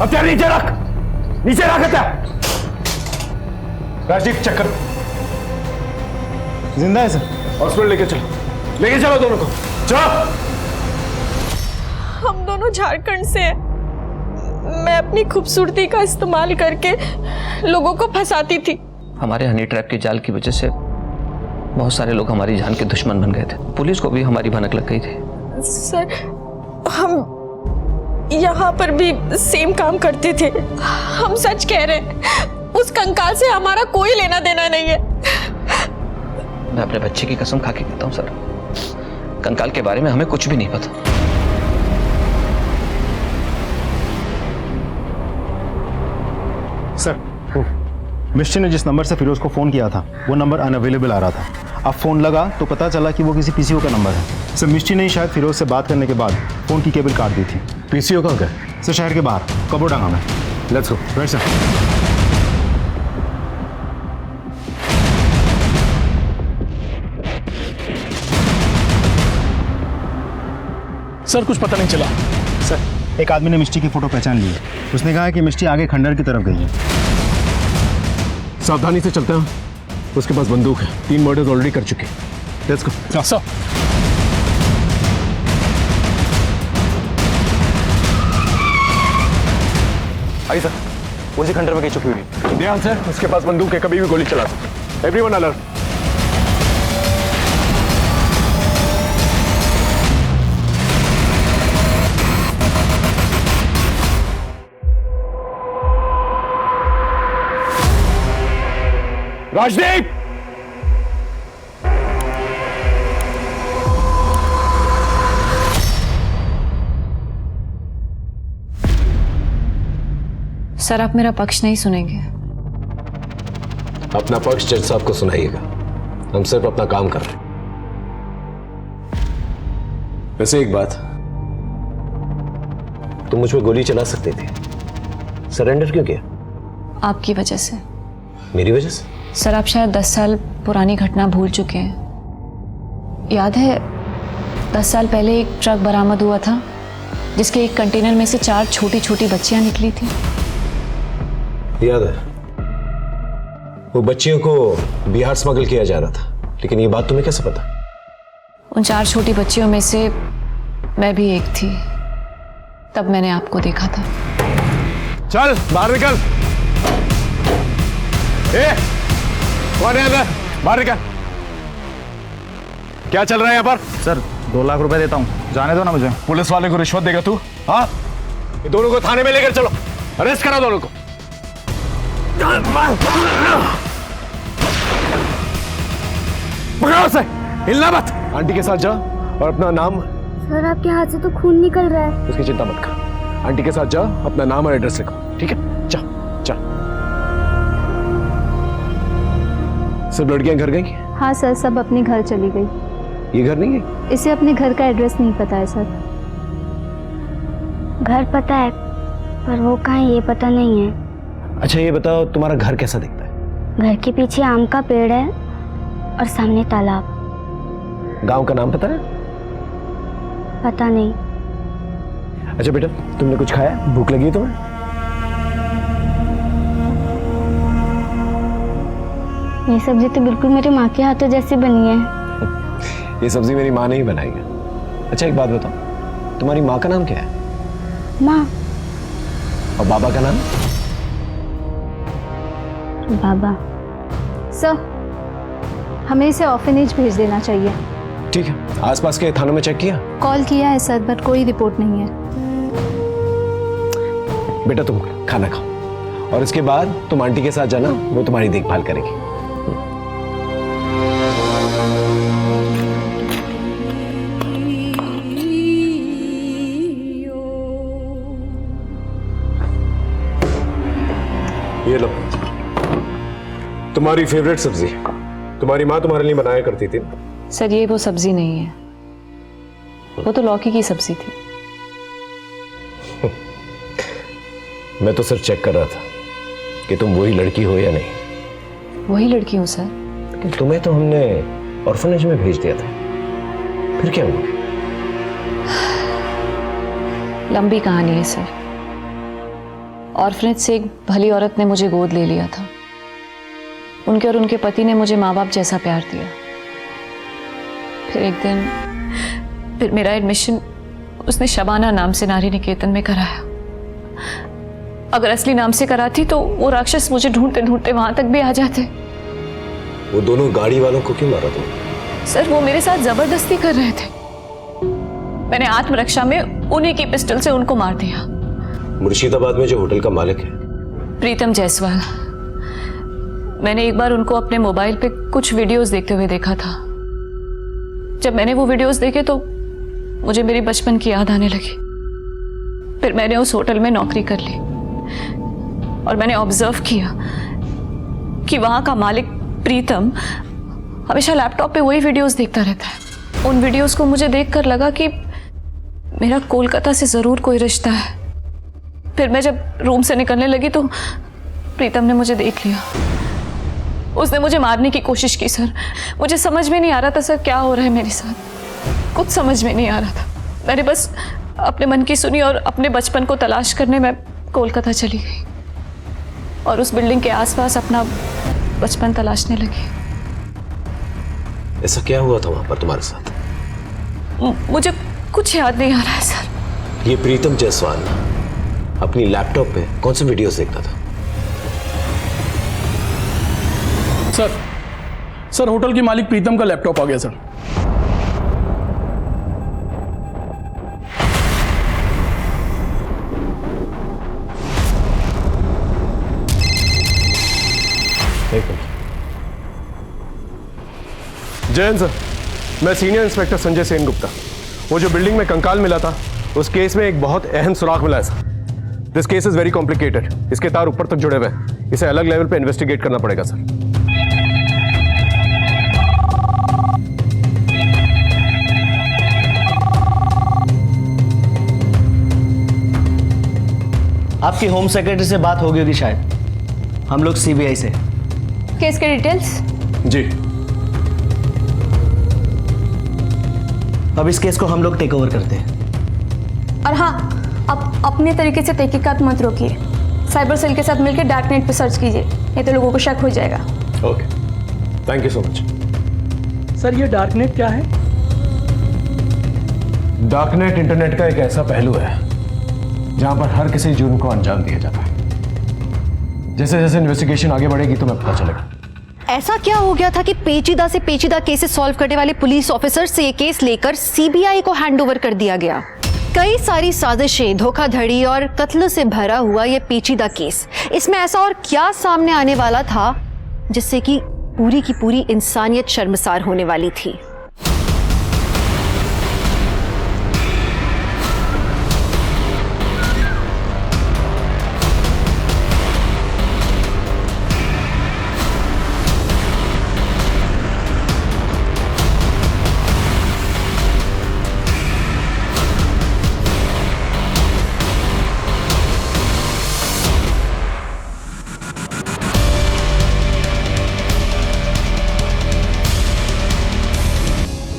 अब क्या नीचे रख, नीचे रख। राजदीप चक्कर जिंदा है सर। हॉस्पिटल लेके चलो दोनों को। चलो। हम दोनों झारखंड से हैं। मैं अपनी खूबसूरती का इस्तेमाल करके लोगों को फंसाती थी। हमारे हनी ट्रैप के जाल की वजह से बहुत सारे लोग हमारी जान के दुश्मन बन गए थे। पुलिस को भी हमारी भनक लग गई थी। सर, हम यहाँ पर भी सेम काम करते थे। हम सच कह रहे हैं, उस कंकाल से हमारा कोई लेना देना नहीं है। मैं अपने बच्चे की कसम खा के कहता हूँ सर, कंकाल के बारे में हमें कुछ भी नहीं पता। सर, मिस्टर ने जिस नंबर से फिरोज को फ़ोन किया था वो नंबर अनअवेलेबल आ रहा था। अब फ़ोन लगा तो पता चला कि वो किसी पीसीओ का नंबर है। सर मिस्टी ने ही शायद फिरोज से बात करने के बाद फ़ोन की केबल काट दी थी। पीसीओ कहाँ गए? सर शहर के बाहर कबोडांगा में। Let's go. Right sir. Sir कुछ पता नहीं चला। सर एक आदमी ने मिस्टी की फ़ोटो पहचान ली है। उसने कहा कि मिस्टी आगे खंडर की तरफ गई है। सावधानी से चलते हैं। उसके पास बंदूक है, 3 मर्डर्स ऑलरेडी कर चुके। Let's go. Sir I sir, उसी खंडर में कहीं छुपी हुई। ध्यान से, उसके पास बंदूक है, कभी भी गोली चला सकते। Everyone alert. राजदीप, सर आप मेरा पक्ष नहीं सुनेंगे। अपना पक्ष जज साहब को सुनाइएगा। हम सिर्फ अपना काम कर रहे हैं। वैसे एक बात, तुम मुझ पर गोली चला सकते थे, सरेंडर क्यों किया? आपकी वजह से। मेरी वजह से? सर आप शायद 10 साल पुरानी घटना भूल चुके हैं। याद है 10 साल पहले एक ट्रक बरामद हुआ था जिसके एक कंटेनर में से 4 छोटी छोटी बच्चियां निकली थी। याद है, वो बच्चियों को बिहार स्मगल किया जा रहा था, लेकिन ये बात तुम्हें कैसे पता? उन 4 छोटी बच्चियों में से मैं भी एक थी। तब मैंने आपको देखा था। चल बाहर निकल। कौन है अंदर? बाहर निकल। क्या चल रहा है यहाँ पर? सर 2 लाख रुपए देता हूँ, जाने दो ना मुझे। पुलिस वाले को रिश्वत देगा तू? हाँ, ये दोनों को थाने में लेकर चलो, अरेस्ट करा दोनों को। पकड़ो उसे, हिलना मत। आंटी के साथ जा और अपना नाम। सर आपके हाथ से तो खून निकल रहा है। उसकी चिंता मत कर। आंटी के साथ जा, अपना नाम और एड्रेस लिखो, ठीक है? जा जा। सब लड़कियां घर गई? हाँ सर, सब अपने घर चली गई। ये घर नहीं है? इसे अपने घर का एड्रेस नहीं पता है सर। घर पता है पर वो कहाँ है ये पता नहीं है। अच्छा ये बताओ, तुम्हारा घर कैसा दिखता है? घर के पीछे आम का पेड़ है और सामने तालाब। गांव का नाम पता है? पता नहीं। अच्छा बेटा, तुमने कुछ खाया? भूख लगी है तुम्हें? ये सब्जी तो बिल्कुल मेरे माँ के हाथों जैसी बनी है। ये सब्जी मेरी माँ ने ही बनाई है। अच्छा एक बात बताओ, तुम्हारी माँ का नाम क्या है? माँ। और बाबा का नाम? बाबा। सर, हमें इसे ऑर्फनेज भेज देना चाहिए। ठीक है, आसपास के थानों में चेक किया? कॉल किया है सर, बट कोई रिपोर्ट नहीं है। बेटा तुम खाना खाओ और इसके बाद तुम आंटी के साथ जाना, वो तुम्हारी देखभाल करेगी। ये लो, तुम्हारी फेवरेट सब्जी, तुम्हारी माँ तुम्हारे लिए बनाया करती थी। सर ये वो सब्जी नहीं है, वो तो लौकी की सब्जी थी। मैं तो सिर्फ चेक कर रहा था कि तुम वही लड़की हो या नहीं। वही लड़की हूँ सर। लेकिन तुम्हें तो हमने ऑर्फनेज में भेज दिया था, फिर क्या हुआ? लंबी कहानी है सर। ऑर्फनेज से एक भली औरत ने मुझे गोद ले लिया था। उनके और उनके पति ने मुझे माँ बाप जैसा प्यार दिया। फिर एक दिन मेरा एडमिशन उसने शबाना नाम से नारी निकेतन में कराया। अगर असली नाम से कराती तो वो राक्षस मुझे ढूंढते ढूंढते वहां तक भी आ जाते। वो दोनों गाड़ी वालों को क्यों मारा तुमने? सर वो मेरे साथ जबरदस्ती कर रहे थे। मैंने आत्मरक्षा में उन्हीं की पिस्टल से उनको मार दिया। मुर्शिदाबाद में जो होटल का मालिक है, प्रीतम जायसवाल। मैंने एक बार उनको अपने मोबाइल पे कुछ वीडियोस देखते हुए देखा था। जब मैंने वो वीडियोस देखे तो मुझे मेरी बचपन की याद आने लगी। फिर मैंने उस होटल में नौकरी कर ली और मैंने ऑब्जर्व किया कि वहां का मालिक प्रीतम हमेशा लैपटॉप पे वही वीडियोस देखता रहता है। उन वीडियोस को मुझे देखकर लगा कि मेरा कोलकाता से जरूर कोई रिश्ता है। फिर मैं जब रूम से निकलने लगी तो प्रीतम ने मुझे देख लिया। उसने मुझे मारने की कोशिश की सर। मुझे समझ में नहीं आ रहा था सर क्या हो रहा है मेरे साथ, कुछ समझ में नहीं आ रहा था। मैंने बस अपने मन की सुनी और अपने बचपन को तलाश करने में कोलकाता चली गई और उस बिल्डिंग के आसपास अपना बचपन तलाशने लगी। ऐसा क्या हुआ था वहां पर तुम्हारे साथ? मुझे कुछ याद नहीं आ रहा है सर। ये प्रीतम जायसवाल अपनी लैपटॉप पे कौन से वीडियोस देखता था? सर होटल के मालिक प्रीतम का लैपटॉप आ गया सर। जयन सर, मैं सीनियर इंस्पेक्टर संजय सेन गुप्ता। वो जो बिल्डिंग में कंकाल मिला था उस केस में एक बहुत अहम सुराग मिला है sir. This case is very complicated. इसके तार ऊपर तक जुड़े हुए हैं। इसे अलग लेवल पे इन्वेस्टिगेट करना पड़ेगा सर। आपकी होम सेक्रेटरी से बात हो गई होगी शायद। हम लोग सीबीआई से। केस के डिटेल्स? जी। अब इस केस को हम लोग टेक ओवर करते हैं। और हाँ, आप अपने तरीके से तहकीकात मत रोकिए। साइबर सेल के साथ मिलकर डार्क नेट पे सर्च कीजिए, नहीं तो लोगों को शक हो जाएगा। Okay, thank you so much. Sir ये डार्क नेट क्या है? डार्क नेट इंटरनेट का एक ऐसा पहलू है जहां पर हर किसी जुर्म को अंजाम दिया जाता है। जैसे जैसे इन्वेस्टिगेशन आगे बढ़ेगी तुम्हें पता चलेगा। ऐसा क्या हो गया था कि पेचीदा से पेचीदा केसेस सॉल्व करने वाले पुलिस ऑफिसर से ये केस लेकर सीबीआई को हैंडओवर कर दिया गया। कई सारी साजिशें, धोखाधड़ी और कत्ल से भरा हुआ ये पेचीदा केस, इसमें ऐसा और क्या सामने आने वाला था जिससे कि पूरी की पूरी इंसानियत शर्मसार होने वाली थी।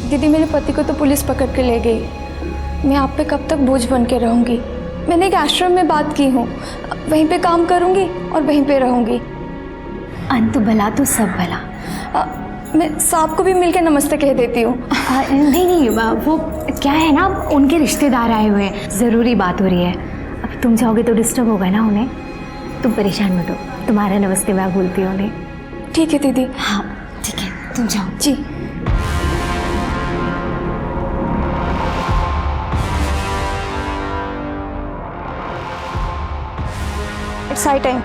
दीदी, मेरे पति को तो पुलिस पकड़ के ले गई। मैं आप पे कब तक बोझ बन के रहूंगी? मैंने एक आश्रम में बात की हूँ, वहीं पे काम करूंगी और वहीं पे रहूंगी। अंत भला तो सब भला। मैं साहब को भी मिलकर नमस्ते कह देती हूँ। नहीं नहीं, वो क्या है ना, उनके रिश्तेदार आए हुए हैं, ज़रूरी बात हो रही है। अब तुम जाओगे तो डिस्टर्ब होगा ना उन्हें, तुम परेशान मत हो, तुम्हारा नमस्ते मैं बोलती हूँ उन्हें। ठीक है दीदी। हाँ ठीक है, तुम जाओ। जी। It's high time.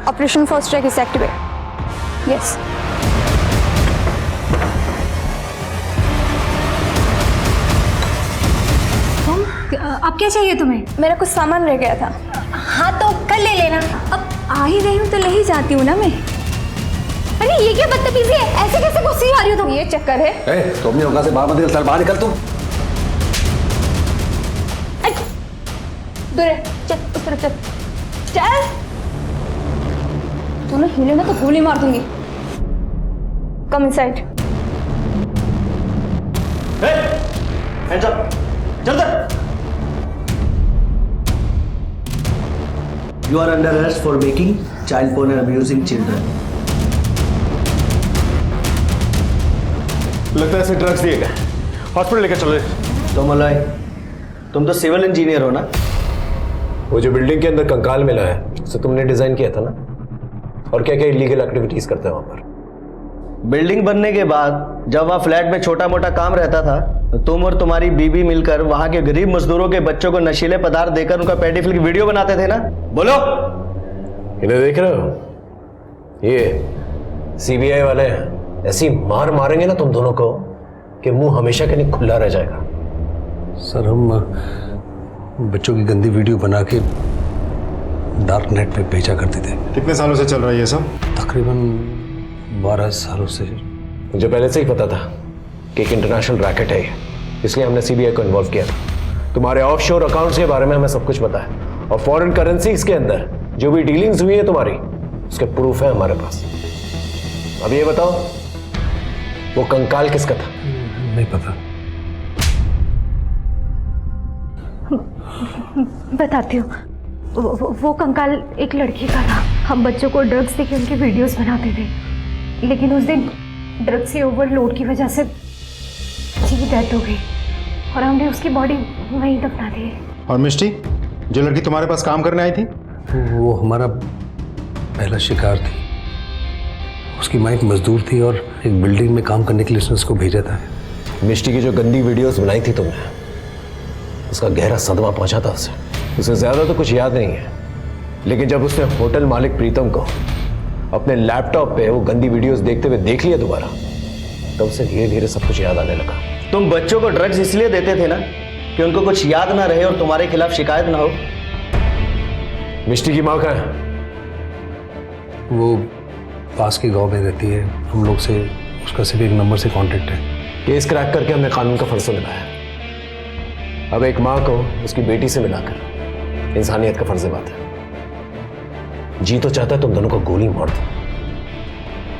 Operation First Track is activated. Yes. अब क्या चाहिए तुम्हें? मेरा कुछ सामान रह गया था। हाँ तो कल ले लेना। अब आ ही रही हूँ तो ले ही जाती हूँ ना मैं। अरे ये क्या बदतमीजी है, ऐसे कैसे गुस्से आ रही हो तुम? ये चक्कर है। तुम अपनी औकात से बाहर मत निकल, बाहर निकल तुम। दूर है, चल उतर चल चल। तू ना हिले ना तो गोली मार दूंगी। Come inside. हैंड्स अप, जल्दी। You are under arrest for making child porn and abusing children. लगता है इसे ड्रग्स दिए गए, हॉस्पिटल लेकर चलो। तो मलय, तुम तो सिविल इंजीनियर हो ना? वो जो बिल्डिंग के अंदर कंकाल मिला है उसे तुमने डिजाइन किया था ना? और क्या क्या इलीगल एक्टिविटीज करते हैं वहां पर? बिल्डिंग बनने के बाद जब वहाँ फ्लैट में छोटा मोटा काम रहता था तो तुम और तुम्हारी बीबी मिलकर वहाँ के गरीब मजदूरों के बच्चों को नशीले पदार्थ देकर उनका पेडोफिल की वीडियो बनाते थे ना? बोलो। इन्हें देख रहे हो? ये सीबीआई वाले हैं, ऐसी मार मारेंगे ना तुम दोनों को कि मुंह हमेशा के लिए खुला रह जाएगा। सर हम बच्चों की गंदी वीडियो बना के डार्क नेट पे भेजा करते थे। कितने सालों से चल रहा है ये सब? तकरीबन 12 सालों से। मुझे पहले से ही पता था कि एक इंटरनेशनल रैकेट है ये, इसलिए हमने सीबीआई को इन्वॉल्व किया। तुम्हारे ऑफशोर अकाउंट्स के बारे में हमें सब कुछ पता है और फॉरेन करेंसीज के अंदर जो भी डीलिंग्स हुई है तुम्हारी, उसके प्रूफ है हमारे पास। अब ये बताओ, वो कंकाल किसका था? नहीं पता। बताती हूँ। वो कंकाल एक लड़की का था। हम बच्चों को ड्रग्स देके उनके वीडियोस बनाते थे, लेकिन उस दिन ड्रग्स के ओवरलोड की वजह से उसकी डेथ हो गई और हमने उसकी बॉडी वहीं दफना दी। और मिष्टी, जो लड़की तुम्हारे पास काम करने आई थी? वो हमारा पहला शिकार थी। उसकी माँ एक मजदूर थी और एक बिल्डिंग में काम करने के लिए उसने उसको भेजा था। मिष्टी की जो गंदी वीडियोस बनाई थी तुमने, उसका गहरा सदमा पहुंचा था उसे ज्यादा तो कुछ याद नहीं है, लेकिन जब उसने होटल मालिक प्रीतम को अपने लैपटॉप पे वो गंदी वीडियोस देखते हुए देख लिया दोबारा, तब उसे धीरे धीरे सब कुछ याद आने लगा। तुम बच्चों को ड्रग्स इसलिए देते थे ना कि उनको कुछ याद ना रहे और तुम्हारे खिलाफ शिकायत ना हो। मिष्टी की माँ कहाँ है? वो पास के गांव में रहती है। हम लोग से उसका सिर्फ एक नंबर से कांटेक्ट है। केस क्रैक करके हमने कानून का फरसा निभाया। अब एक माँ को उसकी बेटी से मिलाकर इंसानियत का फर्ज बात है। जी तो चाहता है तुम दोनों को गोली मार दो,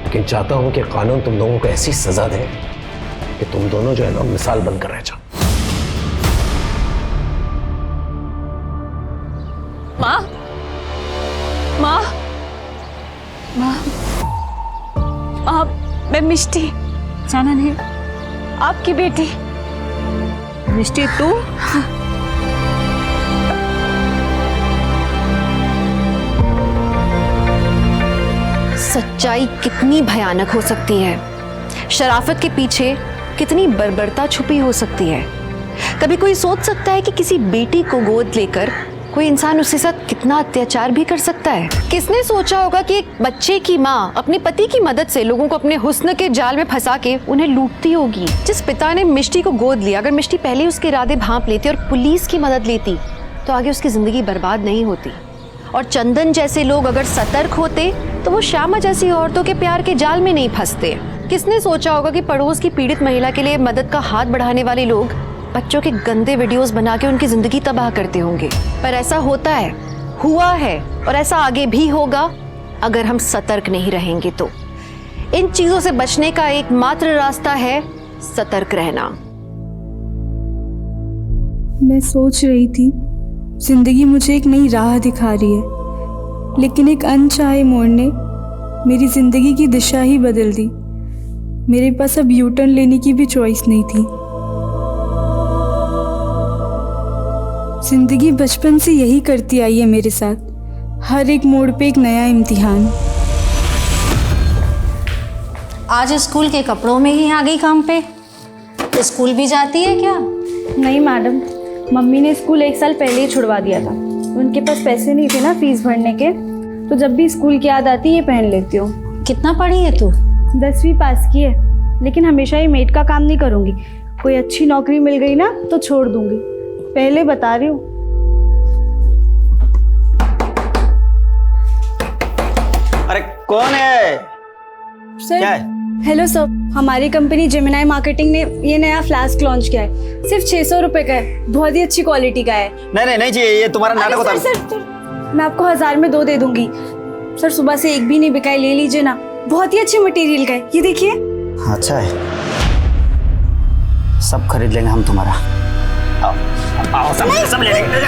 लेकिन चाहता हूं कि कानून तुम दोनों को ऐसी सजा दे कि तुम दोनों जो है ना मिसाल बनकर रह जाओ। माँ, माँ, माँ, माँ, मैं मिष्टी, जाना नहीं, आपकी बेटी। मिष्टी तू? सच्चाई कितनी भयानक हो सकती है, शराफत के पीछे कितनी बर्बरता छुपी हो सकती है। कभी कोई सोच सकता है कि किसी बेटी को गोद लेकर कोई इंसान उसके साथ कितना अत्याचार भी कर सकता है? किसने सोचा होगा कि एक बच्चे की माँ अपने पति की मदद से लोगों को अपने हुस्न के जाल में फंसा के उन्हें लूटती होगी? जिस पिता ने मिष्टी को गोद लिया, अगर मिष्टी पहले उसके इरादे भांप लेती और पुलिस की मदद लेती तो आगे उसकी जिंदगी बर्बाद नहीं होती। और चंदन जैसे लोग अगर सतर्क होते तो वो श्यामा जैसी औरतों के प्यार के जाल में नहीं फंसते। किसने सोचा होगा कि पड़ोस की पीड़ित महिला के लिए मदद का हाथ बढ़ाने वाले लोग बच्चों के गंदे वीडियोस बना के उनकी जिंदगी तबाह करते होंगे? पर ऐसा होता है, हुआ है और ऐसा आगे भी होगा अगर हम सतर्क नहीं रहेंगे तो। इन चीजों से बचने का एकमात्र रास्ता है सतर्क रहना। मैं सोच रही थी जिंदगी मुझे एक नई राह दिखा रही है, लेकिन एक अनचाहे मोड़ ने मेरी जिंदगी की दिशा ही बदल दी। मेरे पास अब यू टर्न लेने की भी चॉइस नहीं थी। जिंदगी बचपन से यही करती आई है मेरे साथ, हर एक मोड़ पे एक नया इम्तिहान। आज स्कूल के कपड़ों में ही आ गई काम पे। स्कूल भी जाती है क्या? नहीं मैडम, मम्मी ने स्कूल 1 साल पहले ही छुड़वा दिया था। उनके पास पैसे नहीं थे ना फीस भरने के, तो जब भी स्कूल की याद आती ये पहन लेती हूँ। कितना पढ़ी है तू? 10वीं पास की है, लेकिन हमेशा ही मेड का काम नहीं करूँगी। कोई अच्छी नौकरी मिल गई ना तो छोड़ दूँगी, पहले बता रही हूँ। अरे कौन है? सर, क्या है? हेलो सर, हमारी कंपनी जेमिनाई मार्केटिंग ने ये नया फ्लास्क लॉन्च किया है। सिर्फ 600 रुपये का है, बहुत ही अच्छी क्वालिटी का है। नहीं चाहिए, ये तुम्हारा नाटक होता है। सर, मैं आपको 1000 में 2 दे दूंगी। सर, सुबह से एक भी नहीं बिका है, ले लीजिए ना, बहुत ही अच्छे मटेरियल का है। ये देखिए। अच्छा है, सब खरीद लेंगे हम तुम्हारा। आओ सब ले लेंगे।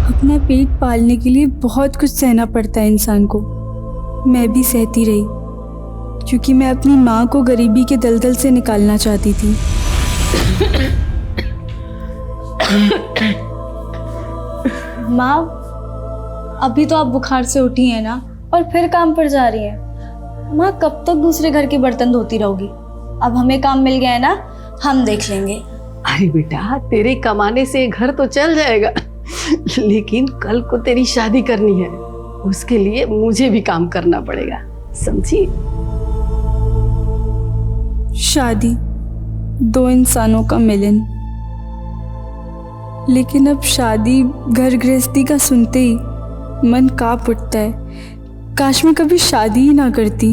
अपना पेट पालने के लिए बहुत कुछ सहना पड़ता है इंसान को। मैं भी सहती रही, क्योंकि मैं अपनी माँ को गरीबी के दलदल से निकालना चाहती थी। माँ, अभी तो आप बुखार से उठी हैं ना, और फिर काम पर जा रही हैं। माँ, कब तक दूसरे घर के बर्तन धोती रहोगी? अब हमें काम मिल गया है ना, हम देख लेंगे। अरे बेटा, तेरे कमाने से घर तो चल जाएगा, लेकिन कल को तेरी शादी करनी है, उसके लिए मुझे भी काम करना पड़ेगा, समझी? शादी 2 इंसानों का मिलन, लेकिन अब शादी घर गृहस्थी का सुनते ही मन कांप उठता है। काश मैं कभी शादी ही ना करती।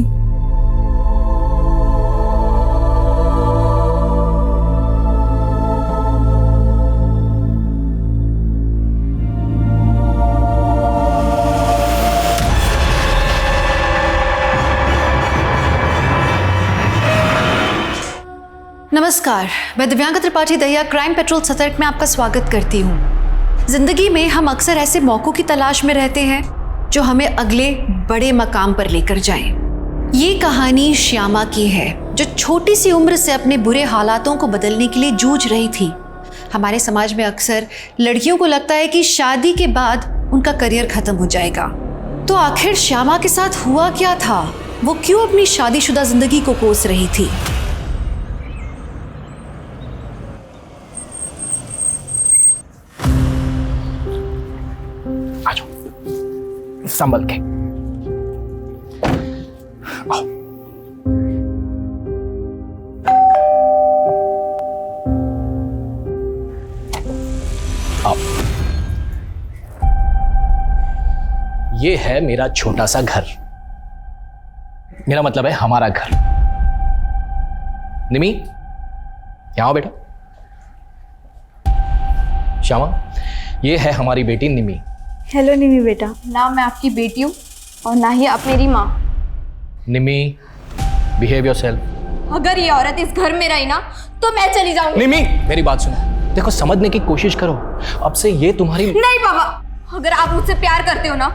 नमस्कार, मैं दिव्यांका त्रिपाठी दहिया क्राइम पेट्रोल सतर्क में आपका स्वागत करती हूँ। जिंदगी में हम अक्सर ऐसे मौकों की तलाश में रहते हैं जो हमें अगले बड़े मकाम पर लेकर जाएं। ये कहानी श्यामा की है, जो छोटी सी उम्र से अपने बुरे हालातों को बदलने के लिए जूझ रही थी। हमारे समाज में अक्सर लड़कियों को लगता है कि शादी के बाद उनका करियर खत्म हो जाएगा। तो आखिर श्यामा के साथ हुआ क्या था? वो क्यों अपनी शादीशुदा जिंदगी को कोस रही थी? संभल के आओ। आओ। ये है मेरा छोटा सा घर, मेरा मतलब है हमारा घर। निमी, यहां आओ बेटा। श्यामा, ये है हमारी बेटी निमी। हेलो निमी बेटा। ना मैं आपकी बेटी हूँ और ना ही आप मेरी माँ। निमी, बिहेव योरसेल्फ। अगर ये औरत इस घर में रही ना तो मैं चली जाऊंगी। निमी, मेरी बात सुनो, देखो समझने की कोशिश करो। अब से ये तुम्हारी नहीं पापा, अगर आप मुझसे प्यार करते हो ना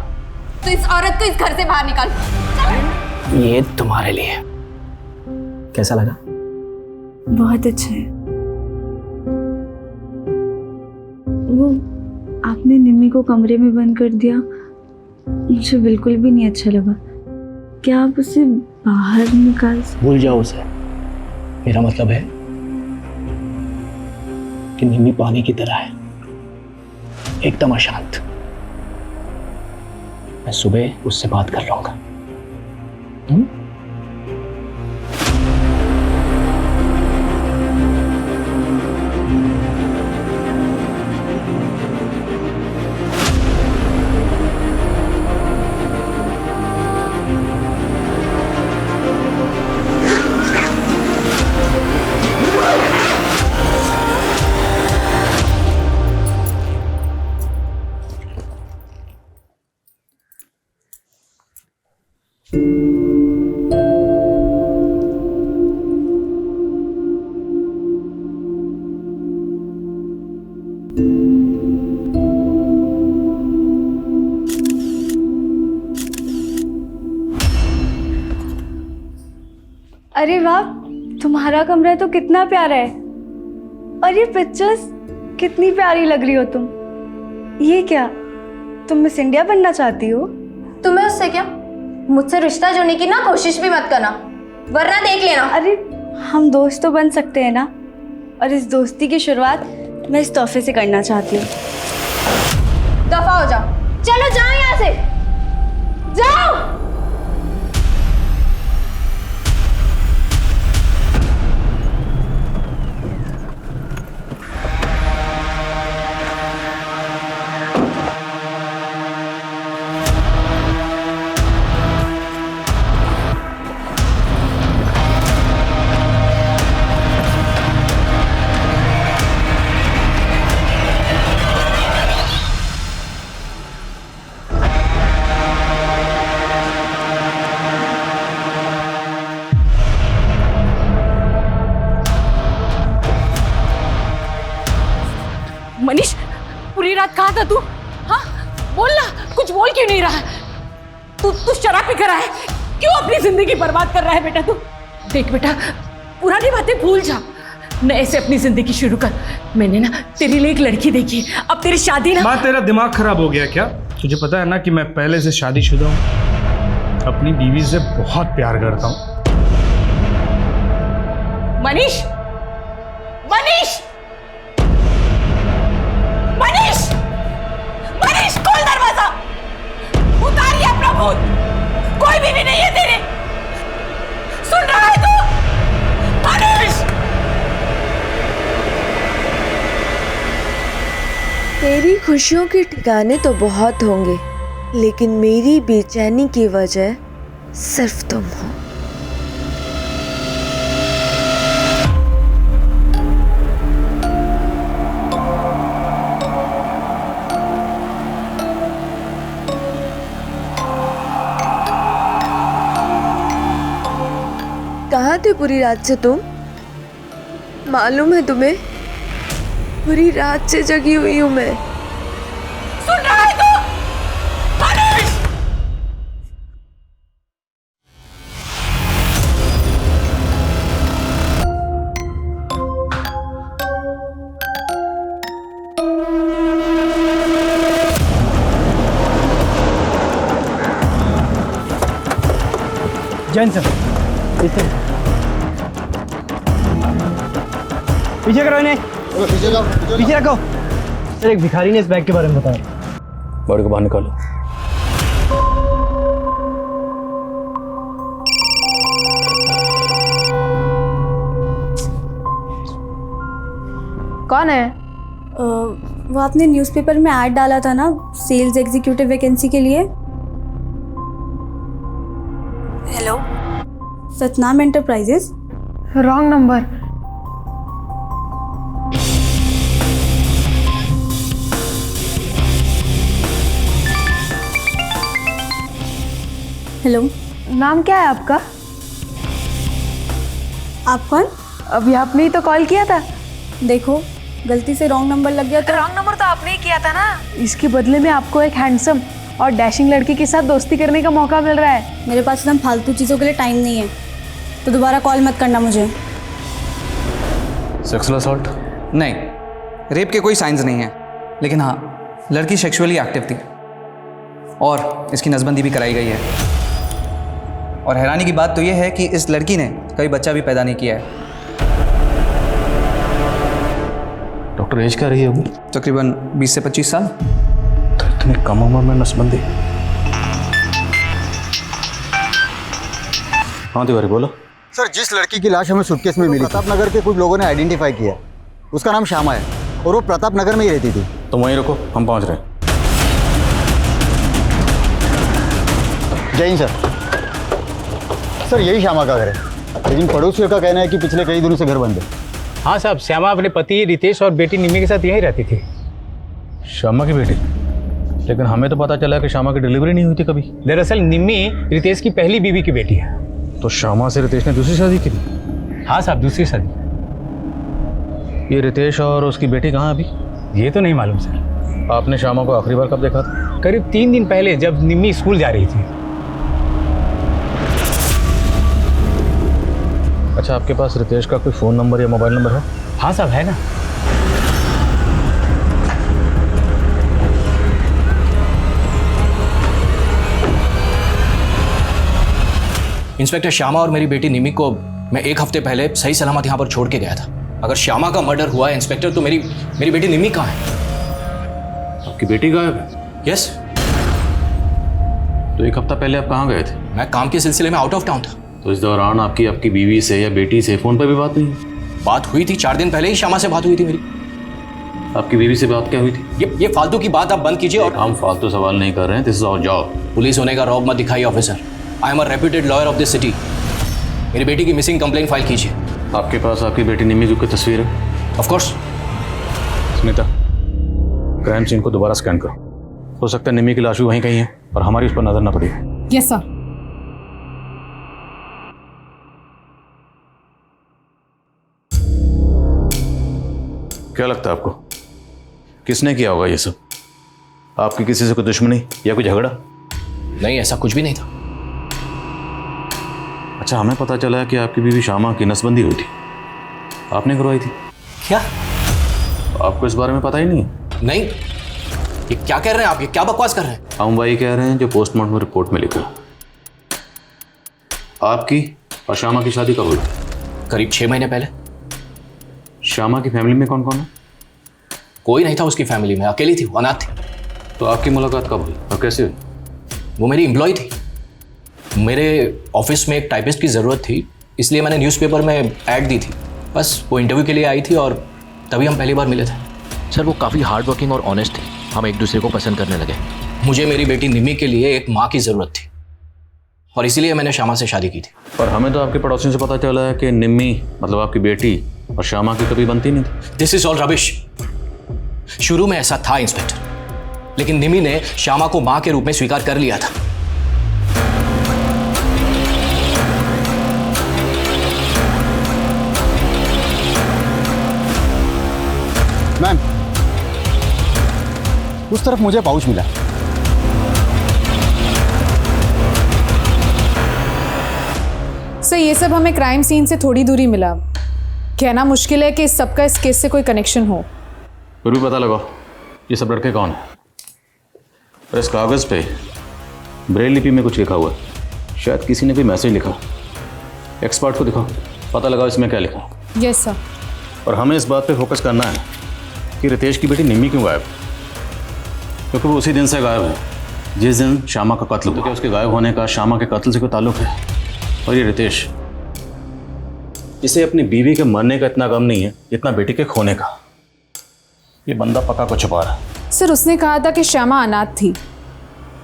तो इस औरत को इस घर से बाहर निकाल। ये तुम्हारे लिए। कैसा लगा? बहुत अच्छा है। वो आपने निम्मी को कमरे में बंद कर दिया, मुझे बिल्कुल भी नहीं अच्छा लगा। क्या आप उसे बाहर निकाल? भूल जाओ उसे। मेरा मतलब है कि निम्मी पानी की तरह है, एकदम अशांत। मैं सुबह उससे बात कर लूंगा। अरे वाह, तुम्हारा कमरा तो कितना प्यारा है। और ये पिक्चर्स कितनी प्यारी लग रही हो तुम। ये क्या, तुम मिस इंडिया बनना चाहती हो? तुम्हें उससे क्या? मुझसे रिश्ता जोड़ने की ना कोशिश भी मत करना, वरना देख लेना। अरे हम दोस्त तो बन सकते हैं ना, और इस दोस्ती की शुरुआत मैं इस तोहफे से करना चाहती हूँ। दफा हो जाओ, चलो जाओ यहाँ से, जाओ। मनीष, पूरी रात कहाँ था तू? हाँ बोल ना, कुछ बोल क्यों नहीं रहा? तू शराब पी कर रहा है, क्यों अपनी जिंदगी बर्बाद कर रहा है बेटा तू? देख बेटा, पुरानी बातें भूल जा, नए से अपनी जिंदगी शुरू कर। मैंने ना तेरे लिए एक लड़की देखी, अब तेरी शादी ना। माँ तेरा दिमाग खराब हो गया क्या? तुझे पता है ना कि मैं पहले से शादीशुदा हूँ, अपनी बीवी से बहुत प्यार करता हूँ। मनीष, मनीष, मनीष, मनीष, खोल दरवाजा, उतारिए अपना भूत, कोई बीवी नहीं है तेरे, सुन रहा है तू? मनीष! तेरी खुशियों के ठिकाने तो बहुत होंगे, लेकिन मेरी बेचैनी की वजह सिर्फ तुम हो। कहाँ थे पूरी रात से तुम? मालूम है तुम्हें, पूरी रात से जगी हुई हूँ मैं। सुन रहा है तू? मनीष! जैन सर, पीछे करो इन्हें, पीछे रखो। सर एक भिखारी ने इस बैग के बारे में बताया। बॉडी को बाहर निकालो। कौन है? वो आपने न्यूज़पेपर में ऐड डाला था ना, सेल्स एग्जीक्यूटिव वैकेंसी के लिए। Hello, Satnam enterprises. Wrong number. Hello, नाम क्या है आपका? आप कौन? अभी आपने ही तो कॉल किया था। देखो, गलती से रॉन्ग नंबर लग गया तो। रॉन्ग नंबर तो आपने ही किया था ना। इसके बदले में आपको एक हैंडसम और डैशिंग लड़की के साथ दोस्ती करने का मौका मिल रहा है। मेरे पास एकदम फालतू चीज़ों के लिए टाइम नहीं है, तो दोबारा कॉल मत करना मुझे। Sexual assault? नहीं, रेप के कोई साइंस नहीं है, लेकिन हाँ लड़की सेक्सुअली एक्टिव थी और इसकी नसबंदी भी कराई गई है। और हैरानी की बात तो यह है कि इस लड़की ने कभी बच्चा भी पैदा नहीं किया है। डॉक्टर एज क्या रही होगी? तकरीबन 20 से 25 साल। तो इतनी कम उम्र में नसबंदी? हाँ तिवारी बोलो। सर, जिस लड़की की लाश हमें सूटकेस में मिली, प्रताप नगर के कुछ लोगों ने आइडेंटिफाई किया। उसका नाम श्यामा है और वो प्रताप नगर में ही रहती थी। तो वहीं रुको, हम पहुंच रहे हैं। जय हिंद सर। सर यही श्यामा का घर है, लेकिन पड़ोसियों का कहना है कि पिछले कई दिनों से घर बंद है। हाँ साहब, श्यामा अपने पति रितेश और बेटी निमी के साथ यहीं रहती थी। श्यामा की बेटी? लेकिन हमें तो पता चला कि श्यामा की डिलीवरी नहीं हुई थी कभी। दरअसल निमी रितेश की पहली बीवी की बेटी है। तो श्यामा से रितेश ने दूसरी शादी की थी? हाँ साहब, दूसरी शादी। ये रितेश और उसकी बेटी कहाँ अभी? ये तो नहीं मालूम सर। आपने श्यामा को आखिरी बार कब देखा था? करीब 3 दिन पहले, जब निमी स्कूल जा रही थी। अच्छा, आपके पास रितेश का कोई फ़ोन नंबर या मोबाइल नंबर है? हाँ साहब, है ना। इंस्पेक्टर श्यामा और मेरी बेटी निमी को मैं 1 हफ्ते पहले सही सलामत यहाँ पर छोड़ के गया था। अगर श्यामा का मर्डर हुआ है इंस्पेक्टर, तो मेरी बेटी निमी कहाँ है? आपकी बेटी गायब है? यस। तो 1 हफ्ता पहले आप कहाँ गए थे? मैं काम के सिलसिले में आउट ऑफ टाउन था। तो इस दौरान आपकी बीवी से या बेटी से फ़ोन पर भी बात नहीं? बात हुई थी, 4 दिन पहले ही श्यामा से बात हुई थी मेरी। आपकी बीवी से बात क्या हुई थी? ये फालतू की बात आप बंद कीजिए। और हम फालतू सवाल नहीं कर रहे हैं, this is our job. Police होने का रौब मत दिखाइए officer. I am a reputed lawyer of this city. मेरी बेटी की मिसिंग कंप्लेंट फाइल कीजिए। आपके पास आपकी बेटी निमी की तस्वीर है? Of course. Smita, crime scene को दोबारा स्कैन करो। हो सकता है निमी की लाश भी वहीं कहीं है और हमारी उस पर नजर ना पड़ी। Yes sir. क्या लगता है आपको किसने किया होगा ये सब? आपकी किसी से कोई दुश्मनी या कोई झगड़ा? नहीं, ऐसा कुछ भी नहीं था। अच्छा, हमें पता चला है कि आपकी बीवी श्यामा की नसबंदी हुई थी, आपने करवाई थी। क्या आपको इस बारे में पता ही नहीं है? नहीं। ये क्या कह रहे हैं आप? ये क्या बकवास कर रहे हैं? हम वही कह रहे हैं जो पोस्टमार्टम रिपोर्ट में लिखा। आपकी और श्यामा की शादी कब हुई? करीब 6 महीने पहले। श्यामा की फैमिली में कौन कौन है? कोई नहीं था उसकी फैमिली में, अकेली थी, अनाथ थी। तो आपकी मुलाकात कब हुई और कैसे हुई? वो मेरी एम्प्लॉय थी। मेरे ऑफिस में एक टाइपिस्ट की ज़रूरत थी, इसलिए मैंने न्यूज़पेपर में ऐड दी थी। बस वो इंटरव्यू के लिए आई थी और तभी हम पहली बार मिले थे। सर, वो काफ़ी हार्ड वर्किंग और ऑनेस्ट थी। हम एक दूसरे को पसंद करने लगे। मुझे मेरी बेटी निमी के लिए एक माँ की ज़रूरत थी और इसीलिए मैंने श्यामा से शादी की थी। पर हमें तो आपके पड़ोसियों से पता चला है कि निम्मी मतलब आपकी बेटी और श्यामा की कभी बनती नहीं थी। This is all rubbish. शुरू में ऐसा था इंस्पेक्टर, लेकिन निमी ने श्यामा को मां के रूप में स्वीकार कर लिया था। मैम, उस तरफ मुझे पाउच मिला। सर, ये सब हमें क्राइम सीन से थोड़ी दूरी मिला। कहना मुश्किल है कि इस सबका इस केस से कोई कनेक्शन हो। फिर भी पता लगाओ ये सब लड़के कौन है। और इस कागज़ पे ब्रेल लिपि में कुछ लिखा हुआ है, शायद किसी ने भी मैसेज लिखा। एक्सपर्ट को दिखाओ, पता लगाओ इसमें क्या लिखा। Yes sir. और हमें इस बात पे फोकस करना है कि रितेश की बेटी निम्मी क्यों गायब, क्योंकि वो उसी दिन से गायब है जिस दिन श्यामा का कत्ल हुआ। तो क्या उसके गायब होने का श्यामा के कत्ल से कोई ताल्लुक है? और ये रितेश, इसे अपनी बीवी के मरने का इतना गम नहीं है जितना बेटी के खोने का। ये बंदा पक्का को छुपा रहा है। सर, उसने कहा था कि श्यामा अनाथ थी।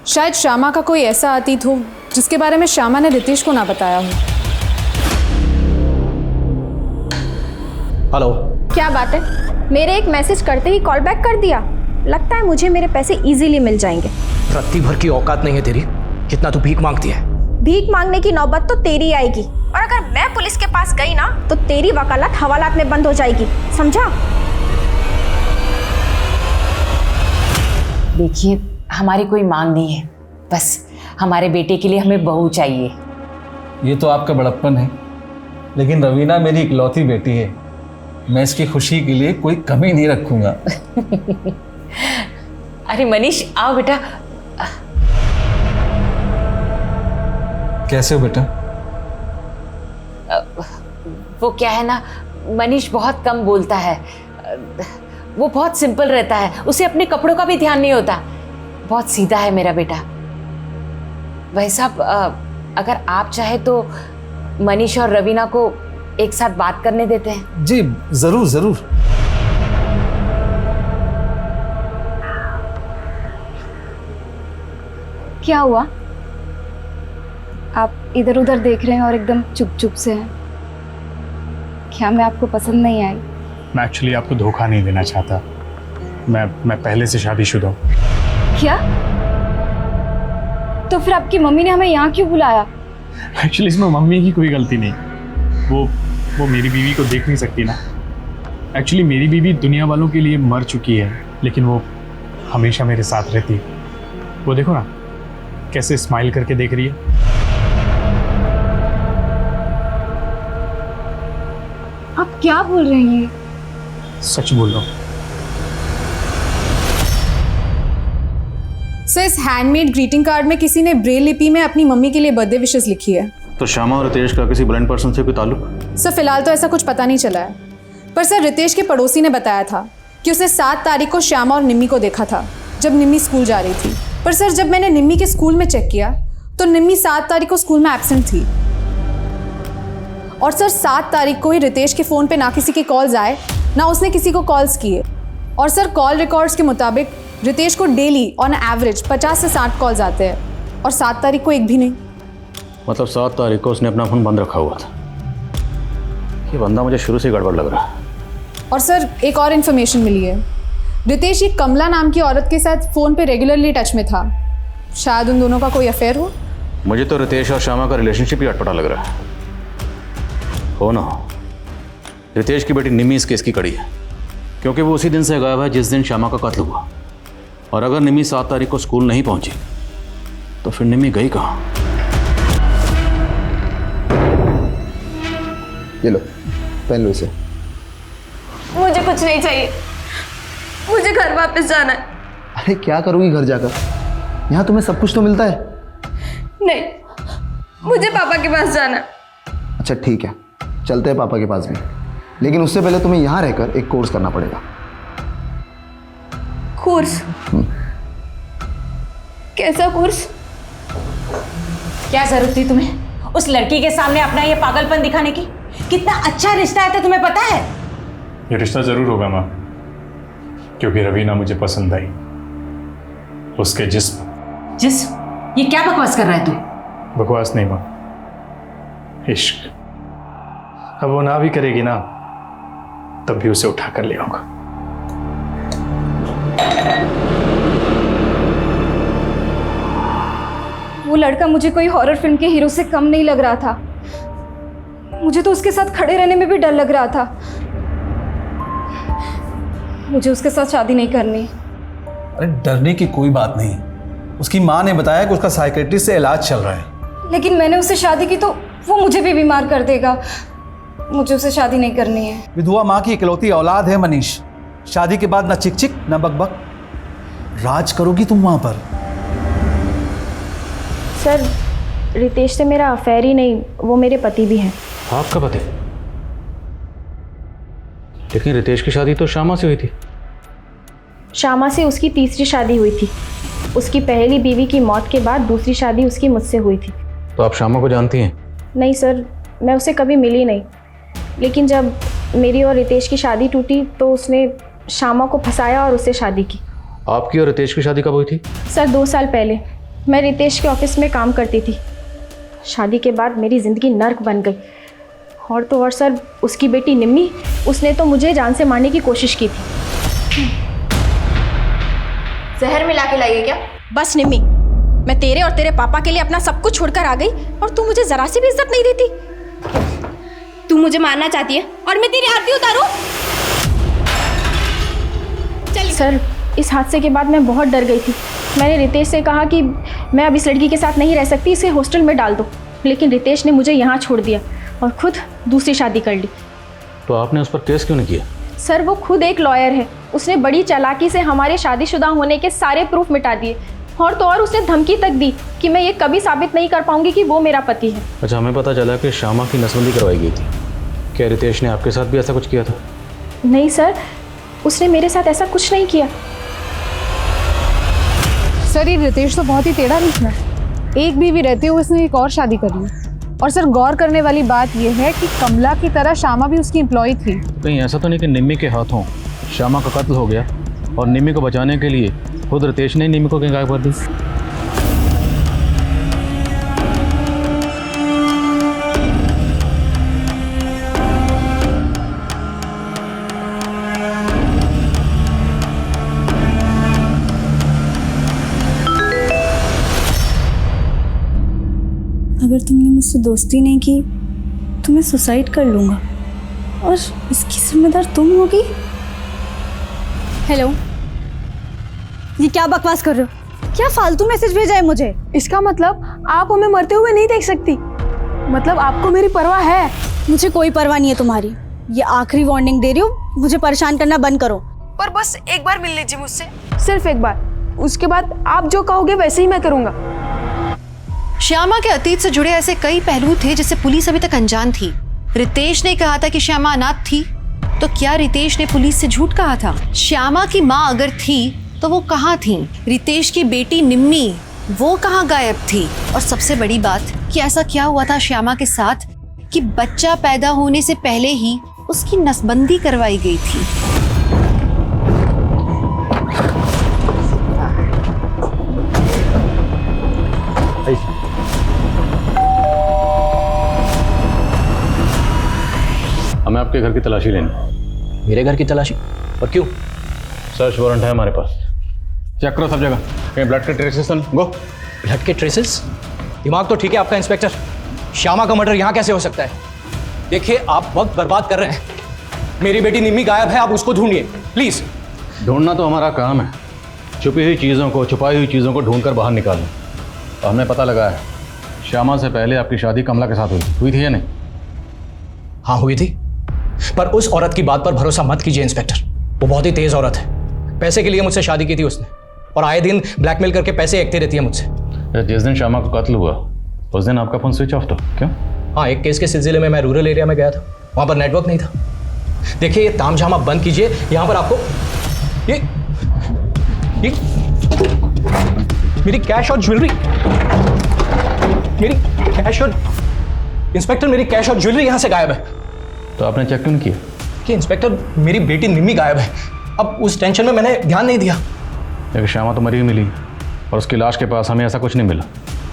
शायद श्यामा का कोई ऐसा अतीत हो जिसके बारे में श्यामा ने रितेश को ना बताया हो। हेलो। क्या बात है, मेरे एक मैसेज करते ही कॉल बैक कर दिया। लगता है मुझे मेरे पैसे इजीली मिल जाएंगे। रत्ती भर की औकात नहीं है तेरी, कितना तू भीख मांगती है। भीख मांगने की नौबत तो तेरी आएगी, और अगर मैं पुलिस के पास गई ना तो तेरी वकालत हवालात में बंद हो जाएगी, समझा? देखिए, हमारी कोई मांग नहीं है, बस हमारे बेटे के लिए हमें बहू चाहिए। ये तो आपका बड़प्पन है, लेकिन रवीना मेरी इकलौती बेटी है। मैं इसकी खुशी के लिए कोई कमी नहीं रखूंगा। अरे मनीष, आओ बेटा। कैसे हो बेटा? वो क्या है ना, मनीष बहुत कम बोलता है। वो बहुत सिंपल रहता है, उसे अपने कपड़ों का भी ध्यान नहीं होता। बहुत सीधा है मेरा बेटा। भाई साहब, अगर आप चाहे तो मनीष और रवीना को एक साथ बात करने देते हैं। जी जरूर जरूर। क्या हुआ? आप इधर उधर देख रहे हैं और एकदम चुप चुप से हैं। क्या मैं आपको पसंद नहीं आई? मैं एक्चुअली आपको धोखा नहीं देना चाहता। मैं पहले से शादीशुदा हूँ। क्या? तो फिर आपकी मम्मी ने हमें यहाँ क्यों बुलाया? एक्चुअली इसमें मम्मी की कोई गलती नहीं। वो मेरी बीवी को देख नहीं सकती ना। एक्चुअली मेरी बीवी दुनिया वालों के लिए मर चुकी है, लेकिन वो हमेशा मेरे साथ रहती है। वो देखो ना कैसे स्माइल करके देख रही है। क्या बोल रही हैं? सच बोल रहा हूँ। सर, इस हैंडमेड ग्रीटिंग कार्ड में किसी ने ब्रेल लिपि में अपनी मम्मी के लिए बर्थडे विशेस लिखी है। तो श्यामा और रितेश का किसी ब्लाइंड पर्सन से कोई ताल्लुक? सर, फिलहाल तो ऐसा कुछ पता नहीं चला है, पर सर रितेश के पड़ोसी ने बताया था कि उसने 7 तारीख को श्यामा और निम्मी को देखा था जब निम्मी स्कूल जा रही थी। पर सर, जब मैंने निम्मी के स्कूल में चेक किया तो निम्मी 7 तारीख को स्कूल में एब्सेंट थी। और सर 7 तारीख को ही रितेश के फ़ोन पे ना किसी के कॉल्स आए, ना उसने किसी को कॉल्स किए। और सर कॉल रिकॉर्ड्स के मुताबिक रितेश को डेली ऑन एवरेज 50 से 60 कॉल्स आते हैं और 7 तारीख को एक भी नहीं। मतलब 7 तारीख को उसने अपना फोन बंद रखा हुआ था। ये बंदा मुझे शुरू से गड़बड़ लग रहा है। और सर एक और इन्फॉर्मेशन मिली है, रितेश ये कमला नाम की औरत के साथ फ़ोन पे रेगुलरली टच में था। शायद उन दोनों का कोई अफेयर हो। मुझे तो रितेश और श्यामा का रिलेशनशिप ही अटपटा लग रहा है। हो ना हो, रितेश की बेटी निम्मी इस केस की कड़ी है, क्योंकि वो उसी दिन से गायब है जिस दिन श्यामा का कत्ल हुआ। और अगर निम्मी 7 तारीख को स्कूल नहीं पहुंची तो फिर निम्मी गई कहाँ? ये लो, पहन लो इसे। मुझे कुछ नहीं चाहिए, मुझे घर वापस जाना है। अरे क्या करोगी घर जाकर? यहाँ तुम्हें सब कुछ तो मिलता है। नहीं, मुझे पापा के पास जाना है। अच्छा ठीक है, चलते हैं पापा के पास भी, लेकिन उससे पहले तुम्हें यहाँ रहकर एक कोर्स करना पड़ेगा। कोर्स? कैसा कोर्स? क्या जरूरत थी तुम्हें उस लड़की के सामने अपना ये पागलपन दिखाने की? कितना अच्छा रिश्ता है, तो तुम्हें पता है? ये रिश्ता जरूर होगा माँ, क्योंकि रवीना मुझे पसंद आई। उसके जिस्म ये क्या बकवास कर रहा है तू? बकवास नहीं माँ, इश्क। अब वो ना भी करेगी ना, तब भी उसे उठा कर ले आऊंगा। वो लड़का मुझे कोई हॉरर फिल्म के हीरो से कम नहीं लग रहा था। मुझे तो उसके साथ खड़े रहने में भी डर लग रहा था। मुझे उसके साथ शादी नहीं करनी। अरे डरने की कोई बात नहीं, उसकी माँ ने बताया कि उसका साइकेट्रिस्ट से इलाज चल रहा है। लेकिन मैंने उससे शादी की तो वो मुझे भी बीमार कर देगा। मुझे उससे शादी नहीं करनी है। विधवा माँ की इकलौती औलाद है मनीष। शादी के बाद ना चिक चिक ना बकबक, राज करोगी तुम वहां पर। सर, रितेश से मेरा अफेयर ही नहीं, वो मेरे पति भी हैं। आपका पति? लेकिन रितेश की शादी तो श्यामा से हुई थी। श्यामा से उसकी तीसरी शादी हुई थी। उसकी पहली बीवी की मौत के बाद दूसरी शादी उसकी मुझसे हुई थी। तो आप श्यामा को जानती हैं? नहीं सर, मैं उसे कभी मिली नहीं। लेकिन जब मेरी और रितेश की शादी टूटी तो उसने श्यामा को फंसाया और उससे शादी की। आपकी और रितेश की शादी कब हुई थी? सर 2 साल पहले। मैं रितेश के ऑफिस में काम करती थी। शादी के बाद मेरी ज़िंदगी नर्क बन गई। और तो और सर, उसकी बेटी निम्मी, उसने तो मुझे जान से मारने की कोशिश की थी। जहर मिला के लाइए क्या? बस निम्मी, मैं तेरे और तेरे पापा के लिए अपना सब कुछ छोड़कर आ गई और तू मुझे जरा सी भी इज्जत नहीं देती। तू मुझे मारना चाहती है और मैं तेरी आरती उतारूं? सर, इस हादसे के बाद मैं बहुत डर गई थी। मैंने रितेश से कहा कि मैं अब इस लड़की के साथ नहीं रह सकती, इसे हॉस्टल में डाल दो। लेकिन रितेश ने मुझे यहाँ छोड़ दिया और खुद दूसरी शादी कर ली। तो आपने उस पर केस क्यों नहीं किया? सर, वो खुद एक लॉयर है। उसने बड़ी चालाकी से हमारे शादीशुदा होने के सारे प्रूफ मिटा दिए। और तो और उसने धमकी तक दी कि मैं ये कभी साबित नहीं कर पाऊंगी कि वो मेरा पति है। अच्छा, हमें पता चला कि श्यामा की नसबंदी करवाई गई थी। क्या रितेश ने आपके साथ भी ऐसा कुछ किया था? नहीं सर, उसने मेरे साथ ऐसा कुछ नहीं किया। सर, ये रितेश तो बहुत ही टेढ़ा निकला। एक बीवी रहते हुए उसने एक और शादी कर ली। और सर, गौर करने वाली बात यह है कि कमला की तरह श्यामा भी उसकी एम्प्लॉय थी। कहीं ऐसा तो नहीं कि निम्मी के हाथों श्यामा का कत्ल हो गया और निम्मी को बचाने के लिए खुद रितेश ने निम्मी को कहीं गायब कर दी? अगर तुमने मुझसे दोस्ती नहीं की तो मैं सुसाइड कर लूँगा और इसकी जिम्मेदार तुम होगी। हेलो, ये क्या बकवास कर रहे हो? क्या फालतू मैसेज भेजा है मुझे? इसका मतलब आप हमें मरते हुए नहीं देख सकती? मतलब आपको मेरी परवाह है? मुझे कोई परवाह नहीं है तुम्हारी। ये आखिरी वार्निंग दे रही हूँ, मुझे परेशान करना बंद करो। पर बस एक बार मिल लीजिए मुझसे, सिर्फ एक बार। उसके बाद आप जो कहोगे वैसे ही मैं करूँगा। श्यामा के अतीत से जुड़े ऐसे कई पहलू थे जिससे पुलिस अभी तक अनजान थी। रितेश ने कहा था कि श्यामा अनाथ थी, तो क्या रितेश ने पुलिस से झूठ कहा था? श्यामा की माँ अगर थी तो वो कहाँ थी? रितेश की बेटी निम्मी वो कहाँ गायब थी? और सबसे बड़ी बात कि ऐसा क्या हुआ था श्यामा के साथ कि बच्चा पैदा होने से पहले ही उसकी नसबंदी करवाई गई थी? हमें आपके घर की तलाशी लेनी। मेरे घर की तलाशी? और क्यों? सर्च वारंट है हमारे पास। चेक करो सब जगह, कहीं ब्लड के ट्रेसेस तो नहीं? गो। ब्लड के ट्रेसेस? दिमाग तो ठीक है आपका इंस्पेक्टर, श्यामा का मर्डर यहाँ कैसे हो सकता है? देखिए आप वक्त बर्बाद कर रहे हैं। मेरी बेटी निम्मी गायब है, आप उसको ढूंढिए प्लीज। ढूंढना तो हमारा काम है, छुपी हुई चीज़ों को, छुपाई हुई चीज़ों को ढूंढ कर बाहर निकालना। और हमें पता लगा है श्यामा से पहले आपकी शादी कमला के साथ हुई थी या नहीं? हाँ हुई थी, पर उस औरत की बात पर भरोसा मत कीजिए इंस्पेक्टर, वो बहुत ही तेज औरत है। पैसे के लिए मुझसे शादी की थी उसने, और आए दिन ब्लैकमेल करके पैसे एकती रहती है मुझसे। जिस दिन श्यामा का कत्ल हुआ उस दिन आपका फोन स्विच ऑफ था, क्यों? हाँ, एक केस के सिलसिले में मैं रूरल एरिया में गया था, वहाँ पर नेटवर्क नहीं था। देखिए ये तामझाम आप बंद कीजिए, यहाँ पर आपको ये मेरी कैश और ज्वेलरी, मेरी कैश और इंस्पेक्टर मेरी कैश और ज्वेलरी यहाँ से गायब है। तो आपने चेक क्यों नहीं किया? कि इंस्पेक्टर मेरी बेटी निम्मी गायब है, अब उस टेंशन में मैंने ध्यान नहीं दिया। लेकिन श्यामा तो मरी हुई मिली और उसकी लाश के पास हमें ऐसा कुछ नहीं मिला।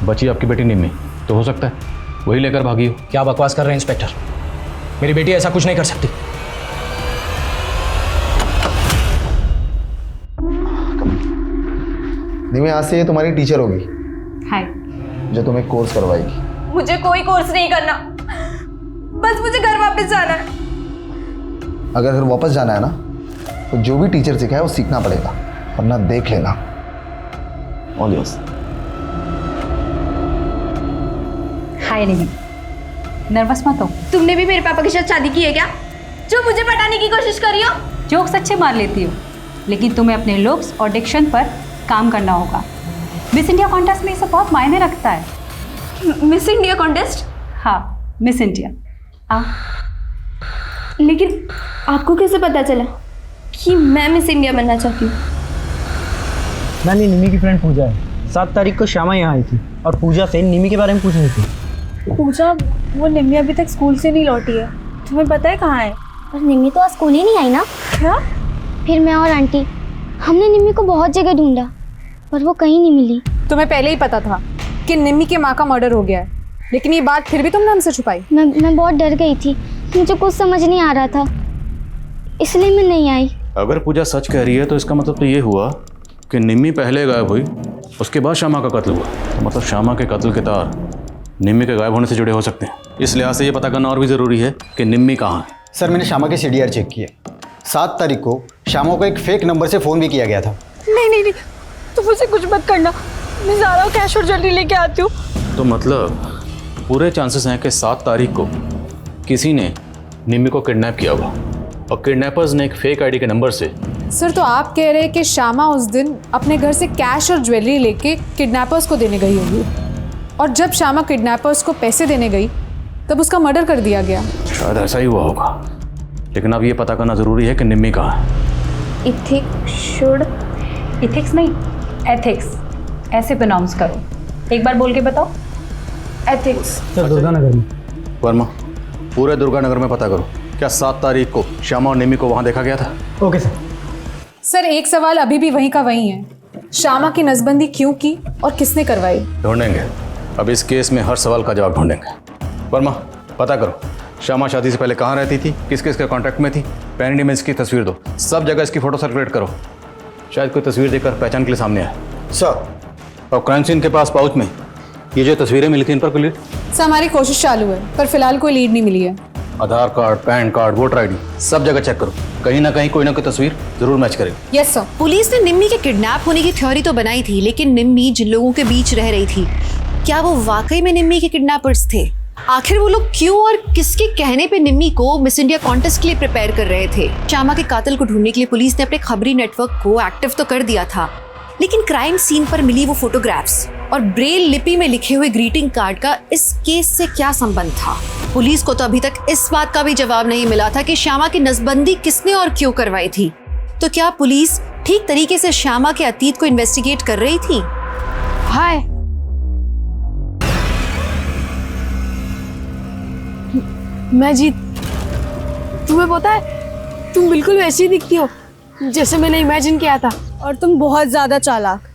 बची आपकी बेटी निम्मी, तो हो सकता है वही लेकर भागी हो। क्या बकवास कर रहे हैं इंस्पेक्टर, मेरी बेटी ऐसा कुछ नहीं कर सकती। निम्मी आज से ये तुम्हारी टीचर होगी। हाय। जो तुम्हें कोर्स करवाएगी। मुझे कोई कोर्स नहीं करना, बस मुझे घर वापस जाना है। अगर घर वापस जाना है ना, तो जो भी टीचर सिखाए वो सीखना पड़ेगा, वरना देख लेना। All the best. Hi Nimi, nervous मत हो। तुमने भी मेरे पापा के साथ शादी की है क्या, जो मुझे पटाने की कोशिश कर रही हो? जोक्स अच्छे मार लेती हो, लेकिन तुम्हें अपने लुक्स और डिक्शन पर काम करना होगा। मिस इंडिया कॉन्टेस्ट में ये सब बहुत मायने रखता है। Miss India contest? हाँ, मिस इंडिया। लेकिन आपको कैसे पता चला कि मैं मिस इंडिया बनना चाहती हूँ? मैंने निमी की फ्रेंड पूजा है, 7 तारीख को श्यामा यहाँ आई थी और पूजा से निमी के बारे में पूछ रही थी। पूजा, वो निम्मी अभी तक स्कूल से नहीं लौटी है, तुम्हें पता है कहाँ है? पर निम्मी तो आज स्कूल ही नहीं आई ना। क्या? फिर मैं और आंटी हमने निम्मी को बहुत जगह ढूंढा, पर वो कहीं नहीं मिली। तुम्हें पहले ही पता था कि निम्मी के माँ का मर्डर हो गया है, लेकिन ये बात फिर भी तुमने हमसे छुपाई। मैं बहुत डर गई थी, मुझे कुछ समझ नहीं आ रहा था, इसलिए मैं नहीं आई। अगर पूजा सच कह रही है तो इसका मतलब तो ये हुआ कि निम्मी पहले गायब हुई, उसके बाद श्यामा का कत्ल हुआ। तो मतलब श्यामा के कत्ल के तार निम्मी के गायब होने से जुड़े हो सकते हैं। इस लिहाज से ये पता करना और भी ज़रूरी है कि निम्मी कहाँ है। सर मैंने श्यामा के CDR चेक किए, 7 तारीख को श्यामा को एक फेक नंबर से फ़ोन भी किया गया था। नहीं, तुम मुझे कुछ मत करना, मैं ज़्यादा कैश और ज्वेलरी लेके आती हूँ। तो मतलब पूरे चांसेस हैं कि 7 तारीख को किसी ने निम्मी को किडनैप किया होगा और किडनैपर्स ने एक फेक आईडी के नंबर से। सर, तो आप कह रहे हैं कि श्यामा उस दिन अपने घर से कैश और ज्वेलरी लेके किडनैपर्स को देने गई होगी, और जब श्यामा किडनैपर्स को पैसे देने गई तब उसका मर्डर कर दिया गया। शायद ऐसा ही हुआ होगा, लेकिन अब ये पता करना ज़रूरी है कि निम्मी कहाँ है। इथिक्स नहीं, एथिक्स ऐसे प्रोनाउंस करो। एक बार बोल के बताओ। एथिक्स। सर दुर्गानगर में। वर्मा, पूरे दुर्गानगर में पता करो, क्या 7 तारीख को श्यामा और निम्मी को वहाँ देखा गया था? Okay sir. सर, एक सवाल अभी भी वहीं का वहीं है, श्यामा की नसबंदी क्यों की और किसने करवाई? ढूंढेंगे, अब इस केस में हर सवाल का जवाब ढूंढेंगे। वर्मा, पता करो श्यामा शादी से पहले कहाँ रहती थी, किस किस के कॉन्टैक्ट में थी, पैन इमेज की तस्वीर दो, सब जगह इसकी फ़ोटो सर्कुलेट करो। शायद कोई तस्वीर देखकर पहचान के लिए सामने आए। सर, और क्राइम सीन के पास पाउच में ये जो तस्वीरें मिली थी, इन पर कोई लीड? सर, हमारी कोशिश चालू है, पर फिलहाल कोई लीड नहीं मिली है। Aadhaar card, PAN card, voter ID सब जगह चेक करो, कहीं ना कहीं कोई ना कोई तस्वीर जरूर मैच करेगी। Yes sir. पुलिस ने निम्मी के किडनैप होने की थ्योरी तो बनाई थी, लेकिन निम्मी जिन लोगों के बीच रह रही थी, क्या वो वाकई में निम्मी के किडनैपर्स थे? आखिर वो लोग क्यों और किसके कहने पे निम्मी को मिस इंडिया कॉन्टेस्ट के लिए प्रिपेयर कर रहे थे? श्यामा के कातिल को ढूंढने के लिए पुलिस ने अपने खबरी नेटवर्क को एक्टिव तो कर दिया था, लेकिन क्राइम सीन पर मिली वो फोटोग्राफ्स और ब्रेल लिपि में लिखे हुए ग्रीटिंग कार्ड का इस केस से क्या संबंध था? पुलिस को तो अभी तक इस बात का भी जवाब नहीं मिला था कि श्यामा की नसबंदी किसने और क्यों करवाई थी। तो क्या पुलिस ठीक तरीके से श्यामा के अतीत को इन्वेस्टिगेट कर रही थी? हाय, मैं जीत। तुम्हें पता है तुम बिल्कुल वैसी ही दिखती हो जैसे मैंने इमेजिन किया था। और तुम बहुत ज्यादा चालाक।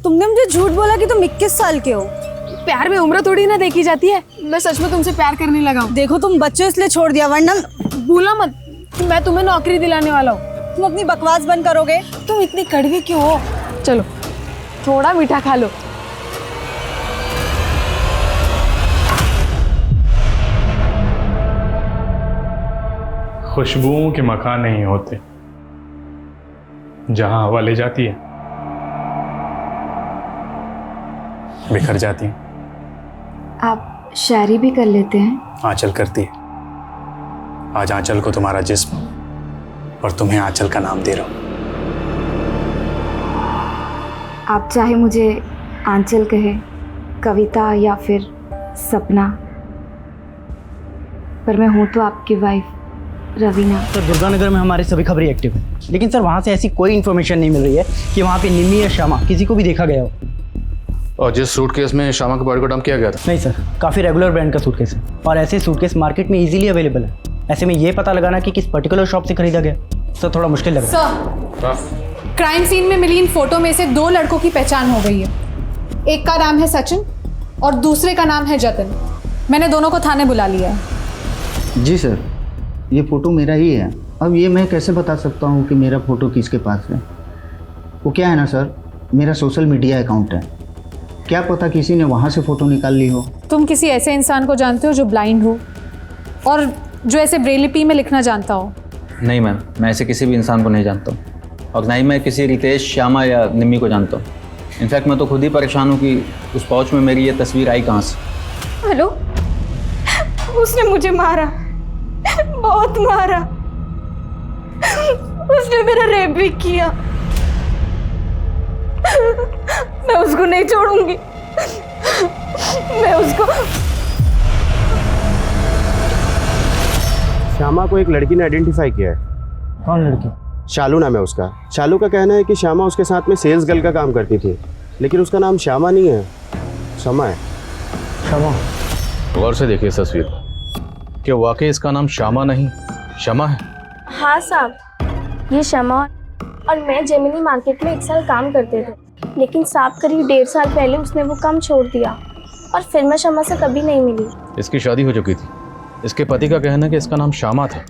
तुमने मुझे झूठ बोला कि तुम 21 साल के हो। प्यार में उम्र थोड़ी ना देखी जाती है। मैं सच में तुमसे प्यार करने लगा हूँ। देखो तुम बच्चे इसलिए छोड़ दिया, वरना भूला मत मैं तुम्हें नौकरी दिलाने वाला हूँ। तुम अपनी बकवास बंद करोगे? तुम इतनी कड़वी क्यों हो? चलो थोड़ा मीठा खा लो। खुशबुओं के मकान नहीं होते, जहां हवा ले जाती है बिखर जाती हैं। आप शायरी भी कर लेते हैं? आंचल करती है। आज आंचल को तुम्हारा जिस्म और तुम्हें आंचल का नाम दे रहा हूं। आप चाहे मुझे आंचल कहे, कविता या फिर सपना, पर मैं हूँ तो आपकी वाइफ रवीना। सर दुर्गानगर में हमारे सभी खबरें एक्टिव हैं, लेकिन सर वहाँ से ऐसी कोई इन्फॉर्मेशन नहीं मिल रही है कि वहाँ पे निम्मी या श्यामा किसी को भी देखा गया हो। और जिस सूटकेस में श्यामा के बॉडी को डंप किया गया था? नहीं सर, काफ़ी रेगुलर ब्रांड का सूटकेस है और ऐसे सूटकेस मार्केट में इजीली अवेलेबल है। ऐसे में ये पता लगाना कि किस पर्टिकुलर शॉप से खरीदा गया सर थोड़ा मुश्किल लग रहा है। सर, क्राइम सीन में मिली इन फोटो में से 2 लड़कों की पहचान हो गई है। एक का नाम है सचिन और दूसरे का नाम है जतिन। मैंने दोनों को थाने बुला लिया है। जी सर, ये फ़ोटो मेरा ही है। अब ये मैं कैसे बता सकता हूँ कि मेरा फ़ोटो किसके पास है? वो क्या है ना सर, मेरा सोशल मीडिया अकाउंट है, क्या पता किसी ने वहाँ से फ़ोटो निकाल ली हो। तुम किसी ऐसे इंसान को जानते हो जो ब्लाइंड हो और जो ऐसे ब्रेल लिपि में लिखना जानता हो? नहीं मैम, मैं ऐसे किसी भी इंसान को नहीं जानता हूँ, और ना ही मैं किसी रितेश, श्यामा या निम्मी को जानता हूँ। इनफैक्ट मैं तो खुद ही परेशान हूँ कि उस पाउच में मेरी ये तस्वीर आई कहाँ से। हेलो, उसने मुझे मारा, बहुत मारा। उसने मेरा रेप भी किया। मैं उसको नहीं छोड़ूंगी। मैं उसको। श्यामा को एक लड़की ने आइडेंटिफाई किया है। कौन लड़की? शालू नाम है उसका। शालू का कहना है कि श्यामा उसके साथ में सेल्स गर्ल का काम करती थी, लेकिन उसका नाम श्यामा नहीं है, शमा है। शमा? गौर से देखिए इस तस्वीर को, क्या वाकई इसका नाम श्यामा नहीं शमा है? हाँ साहब, ये शमा और मैं जेमिनी मार्केट में 1 साल काम करते थे, लेकिन साहब करीब 1.5 साल पहले उसने वो काम छोड़ दिया और फिर मैं शमा से कभी नहीं मिली। इसकी शादी हो चुकी थी। इसके पति का कहना है कि इसका नाम श्यामा था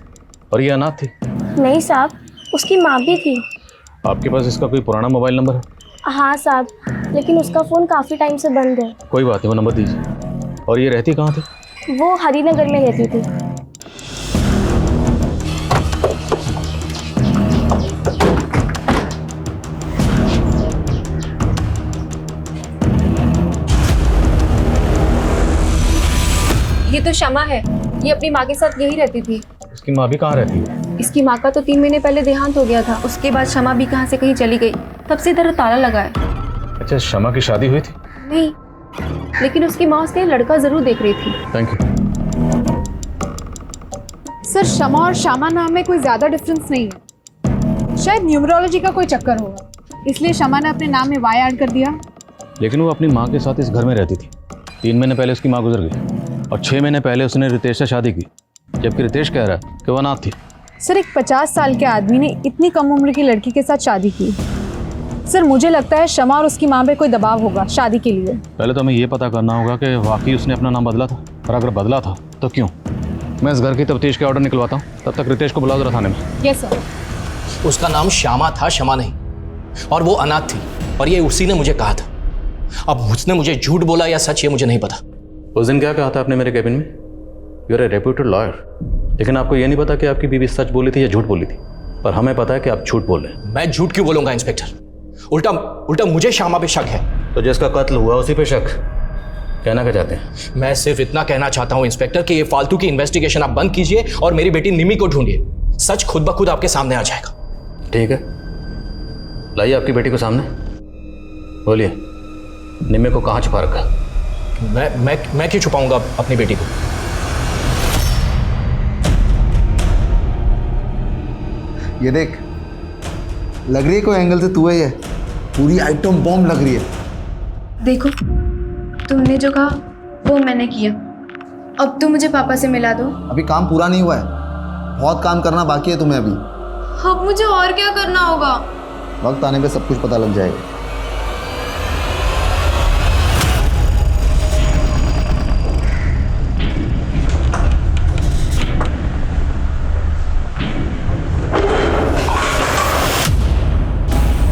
और ये अनाथ थी। नहीं साहब, उसकी माँ भी थी। आपके पास इसका कोई पुराना मोबाइल नंबर है? हाँ साहब, लेकिन उसका फ़ोन काफ़ी टाइम से बंद है। कोई बात नहीं, वो नंबर दीजिए। और ये रहती कहाँ थी? वो हरिनगर में रहती थी। ये तो शमा है, ये अपनी माँ के साथ यही रहती थी। इसकी माँ भी कहाँ रहती है? इसकी माँ का तो 3 महीने पहले देहांत हो गया था। उसके बाद शमा भी कहाँ से कहीं चली गई, तब से इधर ताला लगा है। अच्छा, शमा की शादी हुई थी? नहीं, लेकिन उसकी माँ उसके लड़का जरूर देख रही थी। Thank you sir. शमा और श्यामा नाम में कोई ज़्यादा डिफरेंस नहीं है, शायद न्यूमरोलॉजी का कोई चक्कर होगा, इसलिए शमा ने अपने नाम में वाई ऐड कर दिया। लेकिन वो अपनी माँ के साथ इस घर में रहती थी। 3 महीने पहले उसकी माँ गुजर गई और 6 महीने पहले उसने रितेश से शादी की, जबकि रितेश कह रहा है कि वो अनाथ थी। सर, एक 50 साल के आदमी ने इतनी कम उम्र की लड़की के साथ शादी की। सर, मुझे लगता है शमा और उसकी माँ पे कोई दबाव होगा शादी के लिए। पहले तो हमें ये पता करना होगा कि वाकई उसने अपना नाम बदला था, और अगर बदला था तो क्यों। मैं इस घर की तफ्तीश के ऑर्डर निकलवाता हूँ, तब तक रितेश को बुलाओ जरा थाने में। Yes sir. उसका नाम श्यामा था, शमा नहीं, और वो अनाथ थी, और ये उसी ने मुझे कहा था। अब उसने मुझे झूठ बोला या सच, ये मुझे नहीं पता। उस दिन क्या कहा था आपने मेरे कैबिन में? You are a reputed lawyer, लेकिन आपको ये नहीं पता कि आपकी बीवी सच बोली थी या झूठ बोली थी। पर हमें पता है कि आप झूठ बोल रहे हैं। मैं झूठ क्यों बोलूंगा इंस्पेक्टर? उल्टा मुझे श्यामा पे शक है। तो जिसका कत्ल हुआ उसी पे शक? कहना क्या चाहते हैं? मैं सिर्फ इतना कहना चाहता हूँ इंस्पेक्टर कि ये फालतू की इन्वेस्टिगेशन आप बंद कीजिए और मेरी बेटी निमी को ढूंढिए। सच खुद ब खुद आपके सामने आ जाएगा। ठीक है, लाइए आपकी बेटी को सामने। बोलिए, निमी को कहाँ छुपा रखा है? मैं क्यों छुपाऊंगा अपनी बेटी को? ये देख, लग रही है कोई एंगल से तू ही है। पूरी आइटम बॉम्ब लग रही है। देखो, तुमने जो कहा वो मैंने किया। अब तुम मुझे पापा से मिला दो। अभी काम पूरा नहीं हुआ है, बहुत काम करना बाकी है तुम्हें अभी। अब मुझे और क्या करना होगा? वक्त आने पे सब कुछ पता लग जाएगा।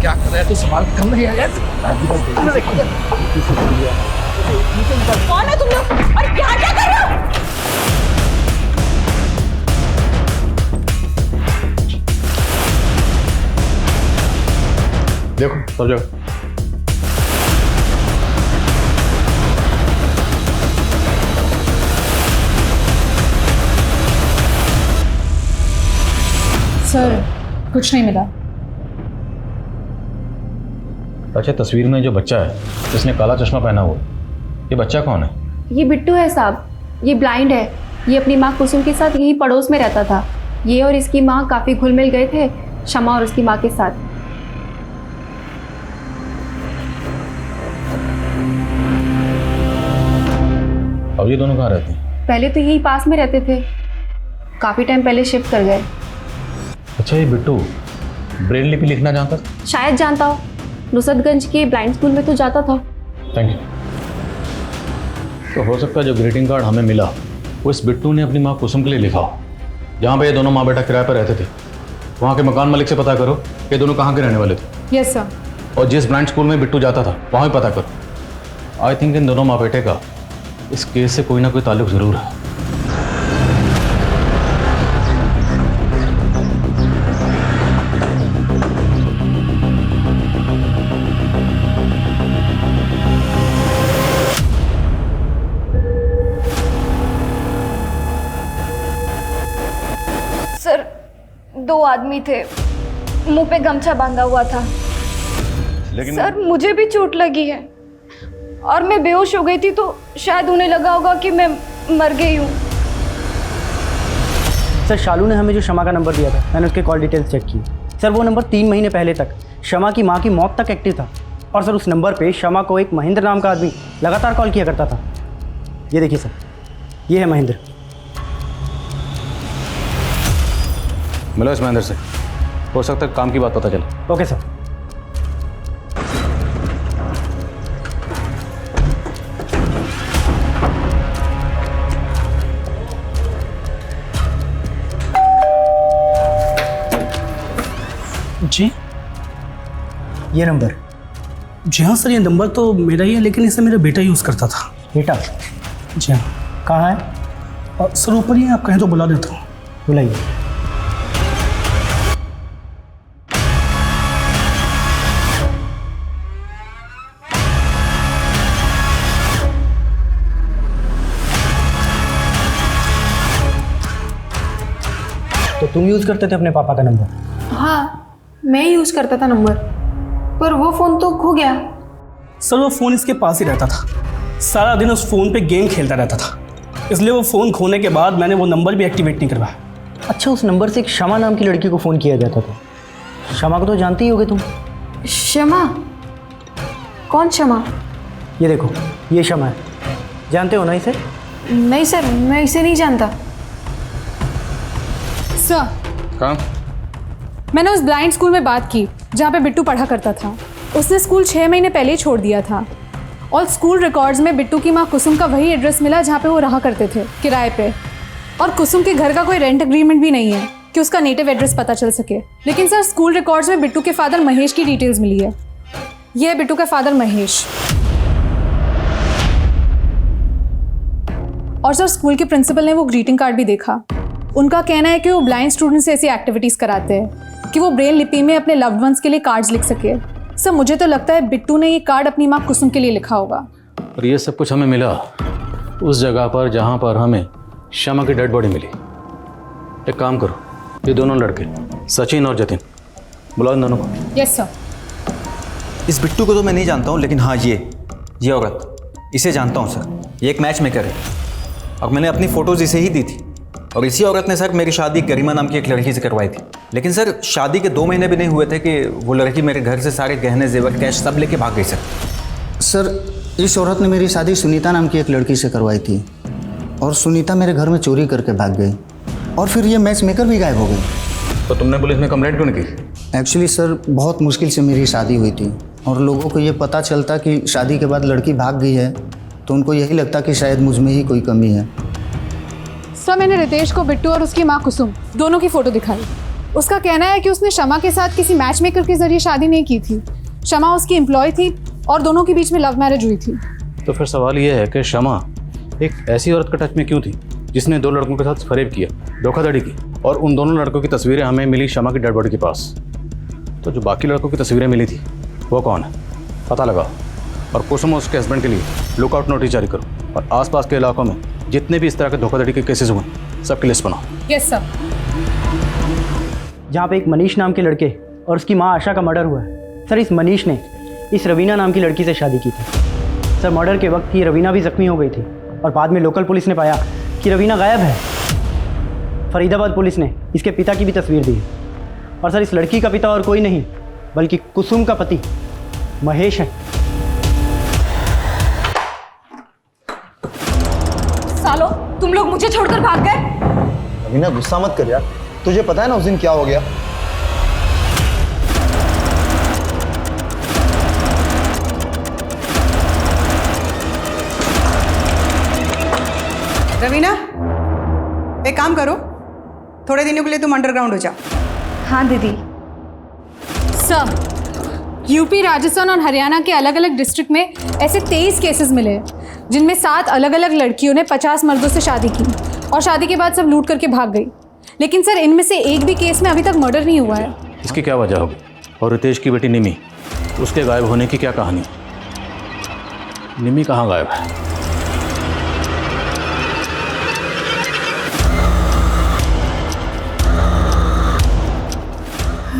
क्या कर रहा है तू? सवाल कम नहीं आया। कौन है तुम लोग और क्या क्या कर रहे हो? देखो सब जगह। सर, कुछ नहीं मिला। अच्छा, तस्वीर में जो बच्चा है जिसने काला चश्मा पहना हुआ, ये बच्चा कौन है? ये बिट्टू है साहब, ये ब्लाइंड है। ये अपनी माँ कुसुम के साथ यही पड़ोस में रहता था। ये और इसकी माँ काफ़ी घुल मिल गए थे शमा और उसकी माँ के साथ। अब ये दोनों कहाँ रहते हैं? पहले तो यही पास में रहते थे, काफ़ी टाइम पहले शिफ्ट कर गए। अच्छा, ये बिट्टू ब्रेल लिपि लिखना जानता था? शायद जानता हो, नुसरतगंज के ब्लाइंड स्कूल में तो जाता था। Thank you. तो हो सकता है जो ग्रीटिंग कार्ड हमें मिला वो इस बिट्टू ने अपनी माँ कुसुम के लिए लिखा हो। जहाँ पे ये दोनों माँ बेटा किराए पर रहते थे, वहाँ के मकान मालिक से पता करो ये दोनों कहाँ के रहने वाले थे। Yes sir. और जिस ब्लाइंड स्कूल में बिट्टू जाता था वहाँ भी पता करो। आई थिंक इन दोनों माँ बेटे का इस केस से कोई ना कोई ताल्लुक ज़रूर है। सर, 2 आदमी थे, मुंह पे गमछा बांधा हुआ था। लेकिन सर, मुझे भी चोट लगी है और मैं बेहोश हो गई थी, तो शायद उन्हें लगा होगा कि मैं मर गई हूँ। सर, शालू ने हमें जो शमा का नंबर दिया था, मैंने उसके कॉल डिटेल्स चेक की। सर, वो नंबर 3 महीने पहले तक शमा की माँ की मौत तक एक्टिव था। और सर, उस नंबर पे शमा को एक महेंद्र नाम का आदमी लगातार कॉल किया करता था। ये देखिए सर, ये है महेंद्र। मिलो इस महेंद्र से, हो सकता है काम की बात पता चले। Okay sir. जी, ये नंबर? जी हाँ सर, ये नंबर तो मेरा ही है, लेकिन इसे मेरा बेटा यूज़ करता था। बेटा? जी हाँ। कहाँ है? सर, ऊपर ही है, आप कहें तो बुला देता हूँ। बुलाइए। तो तुम यूज़ करते थे अपने पापा का नंबर? हाँ, मैं यूज़ करता था नंबर, पर वो फ़ोन तो खो गया। सर, वो फ़ोन इसके पास ही रहता था, सारा दिन उस फ़ोन पे गेम खेलता रहता था, इसलिए वो फ़ोन खोने के बाद मैंने वो नंबर भी एक्टिवेट नहीं करवाया। अच्छा, उस नंबर से एक शमा नाम की लड़की को फ़ोन किया जाता था। शमा को तो जानती ही होगे तुम। शमा? कौन शमा? ये देखो, ये शमा है, जानते हो ना इसे? नहीं सर, मैं इसे नहीं जानता। सर, कहाँ? मैंने उस ब्लाइंड स्कूल में बात की जहाँ पे बिट्टू पढ़ा करता था। उसने स्कूल 6 महीने पहले ही छोड़ दिया था और स्कूल रिकॉर्ड्स में बिट्टू की माँ कुसुम का वही एड्रेस मिला जहाँ पे वो रहा करते थे, किराए पे। और कुसुम के घर का कोई रेंट एग्रीमेंट भी नहीं है कि उसका नेटिव एड्रेस पता चल सके। लेकिन सर, स्कूल रिकॉर्ड्स में बिट्टू के फादर महेश की डिटेल्स मिली है। ये है बिट्टू का फादर महेश। और सर, स्कूल के प्रिंसिपल ने वो ग्रीटिंग कार्ड भी देखा। उनका कहना है कि वो ब्लाइंड स्टूडेंट्स से ऐसी एक्टिविटीज़ कराते हैं कि वो ब्रेल लिपि में अपने लव्ड वंस के लिए कार्ड्स लिख सके। सर, मुझे तो लगता है बिट्टू ने ये कार्ड अपनी माँ कुसुम के लिए लिखा होगा। और ये सब कुछ हमें मिला उस जगह पर जहाँ पर हमें श्यामा की डेड बॉडी मिली। एक काम करो, ये दोनों लड़के सचिन और जतिन, बुलाओ इन दोनों को। Yes sir. इस बिट्टू को तो मैं नहीं जानता हूँ, लेकिन हाँ ये औरत, इसे जानता हूँ सर। ये एक मैच मेकर है और मैंने अपनी फ़ोटोज़ इसे ही दी थी। और इसी औरत ने सर मेरी शादी गरिमा नाम की एक लड़की से करवाई थी। लेकिन सर शादी के 2 महीने भी नहीं हुए थे कि वो लड़की मेरे घर से सारे गहने जेवर कैश सब लेके भाग गई सर, इस औरत ने मेरी शादी सुनीता नाम की एक लड़की से करवाई थी और सुनीता मेरे घर में चोरी करके भाग गई और फिर ये मैच मेकर भी गायब हो गई। तो तुमने पुलिस में कंप्लेंट क्यों नहीं की? एक्चुअली सर, बहुत मुश्किल से मेरी शादी हुई थी और लोगों को ये पता चलता कि शादी के बाद लड़की भाग गई है तो उनको यही लगता कि शायद मुझ में ही कोई कमी है। सर, मैंने रितेश को बिट्टू और उसकी माँ कुसुम दोनों की फ़ोटो दिखाई। उसका कहना है कि उसने शमा के साथ किसी मैच मेकर के जरिए शादी नहीं की थी। शमा उसकी एम्प्लॉय थी और दोनों के बीच में लव मैरिज हुई थी। तो फिर सवाल ये है कि शमा एक ऐसी औरत के टच में क्यों थी जिसने 2 लड़कों के साथ फरेब किया, धोखाधड़ी की, और उन दोनों लड़कों की तस्वीरें हमें मिली शमा की डेड बॉडी के पास। तो जो बाकी लड़कों की तस्वीरें मिली थी वो कौन है, पता लगाओ और कुसुम और उसके हस्बैंड के लिए लुकआउट नोटिस जारी करो और आसपास के इलाकों में जितने भी इस तरह के धोखाधड़ी के केसेस हुए सबकी लिस्ट बनाओ। Yes sir. जहाँ पे एक मनीष नाम के लड़के और उसकी माँ आशा का मर्डर हुआ है। सर, इस मनीष ने इस रवीना नाम की लड़की से शादी की थी। सर, मर्डर के वक्त ये रवीना भी जख्मी हो गई थी और बाद में लोकल पुलिस ने पाया कि रवीना गायब है। फरीदाबाद पुलिस ने इसके पिता की भी तस्वीर दी और सर, इस लड़की का पिता और कोई नहीं बल्कि कुसुम का पति महेश है। सालो, तुम लोग मुझे छोड़कर भाग गए। रवीना, गुस्सा मत कर यार, तुझे पता है ना उस दिन क्या हो गया। रवीना, एक काम करो, थोड़े दिनों के लिए तुम अंडरग्राउंड हो जाओ। हाँ दीदी। सर, यूपी, राजस्थान और हरियाणा के अलग अलग डिस्ट्रिक्ट में ऐसे 23 केसेस मिले हैं जिनमें 7 अलग अलग लड़कियों ने 50 मर्दों से शादी की और शादी के बाद सब लूट करके भाग गई। लेकिन सर, इनमें से एक भी केस में अभी तक मर्डर नहीं हुआ है। इसकी क्या वजह होगी? और रितेश की बेटी निमी, उसके गायब होने की क्या कहानी? निमी कहाँ गायब है?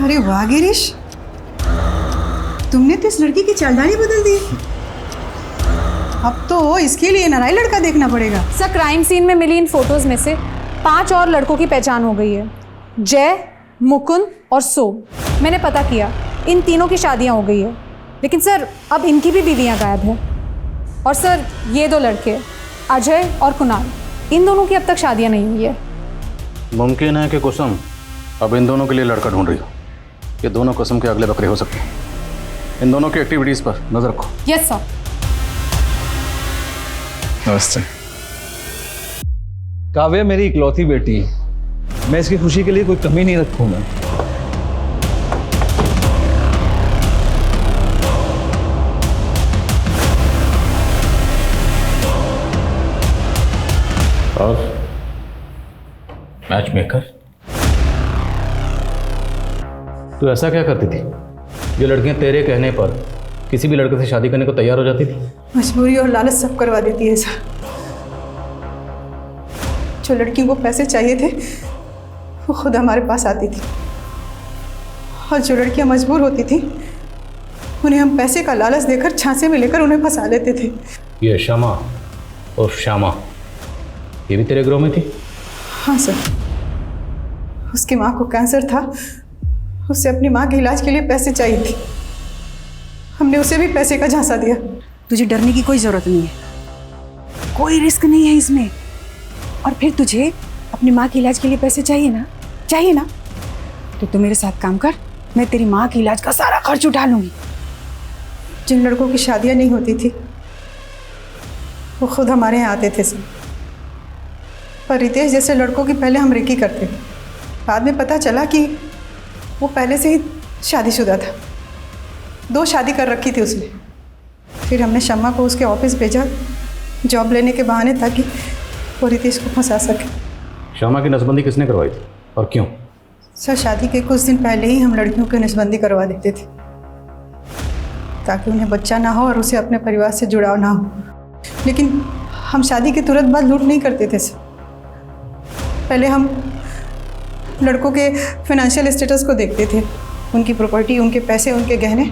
अरे वाह गिरीश, तुमने तो इस लड़की की चालदानी बदल दी। अब तो इसके लिए नया लड़का देखना पड़ेगा। सर, क्राइम सीन में मिली इन फोटोज में से 5 और लड़कों की पहचान हो गई है। जय, मुकुंद और सोम। मैंने पता किया, इन तीनों की शादियां हो गई है। लेकिन सर, अब इनकी भी बीवियां गायब हैं। और सर, ये 2 लड़के अजय और कुणाल, इन दोनों की अब तक शादियां नहीं हुई है। मुमकिन है कि कुसुम अब इन दोनों के लिए लड़का ढूंढ रही हो। ये दोनों कुसुम के अगले बकरे हो सकते हैं। इन दोनों की एक्टिविटीज पर नजर रखो। Yes sir. नमस्ते। काव्या मेरी इकलौती बेटी है, मैं इसकी खुशी के लिए कोई कमी नहीं रखूंगा। और मैच मेकर, तू ऐसा क्या करती थी? ये लड़कियां तेरे कहने पर किसी भी लड़के से शादी करने को तैयार हो जाती थी। मजबूरी और लालच सब करवा देती है सर। जो लड़कियों को पैसे चाहिए थे वो खुद हमारे पास आती थी और जो लड़कियां मजबूर होती थी उन्हें हम पैसे का लालच देकर झांसे में लेकर उन्हें फंसा लेते थे। ये शमा और श्यामा, ये भी तेरे गिरोह में थी? हाँ सर, उसकी माँ को कैंसर था, उसे अपनी माँ के इलाज के लिए पैसे चाहिए थे। हमने उसे भी पैसे का झांसा दिया। तुझे डरने की कोई ज़रूरत नहीं है, कोई रिस्क नहीं है इसमें। और फिर तुझे अपनी माँ के इलाज के लिए पैसे चाहिए ना, तो तू मेरे साथ काम कर, मैं तेरी माँ के इलाज का सारा खर्च उठा लूँगी। जिन लड़कों की शादियाँ नहीं होती थी वो खुद हमारे यहाँ आते थे सर। पर रितेश जैसे लड़कों की पहले हम रेकी करते थे। बाद में पता चला कि वो पहले से ही शादीशुदा था, 2 शादी कर रखी थी उसने। फिर हमने शम्मा को उसके ऑफिस भेजा जॉब लेने के बहाने ताकि वो रितेश को फंसा सके। शम्मा की नसबंदी किसने करवाई थी और क्यों? सर, शादी के कुछ दिन पहले ही हम लड़कियों की नसबंदी करवा देते थे ताकि उन्हें बच्चा ना हो और उसे अपने परिवार से जुड़ाव ना हो। लेकिन हम शादी के तुरंत बाद लूट नहीं करते थे सर। पहले हम लड़कों के फाइनेंशियल स्टेटस को देखते थे, उनकी प्रॉपर्टी, उनके पैसे, उनके गहने,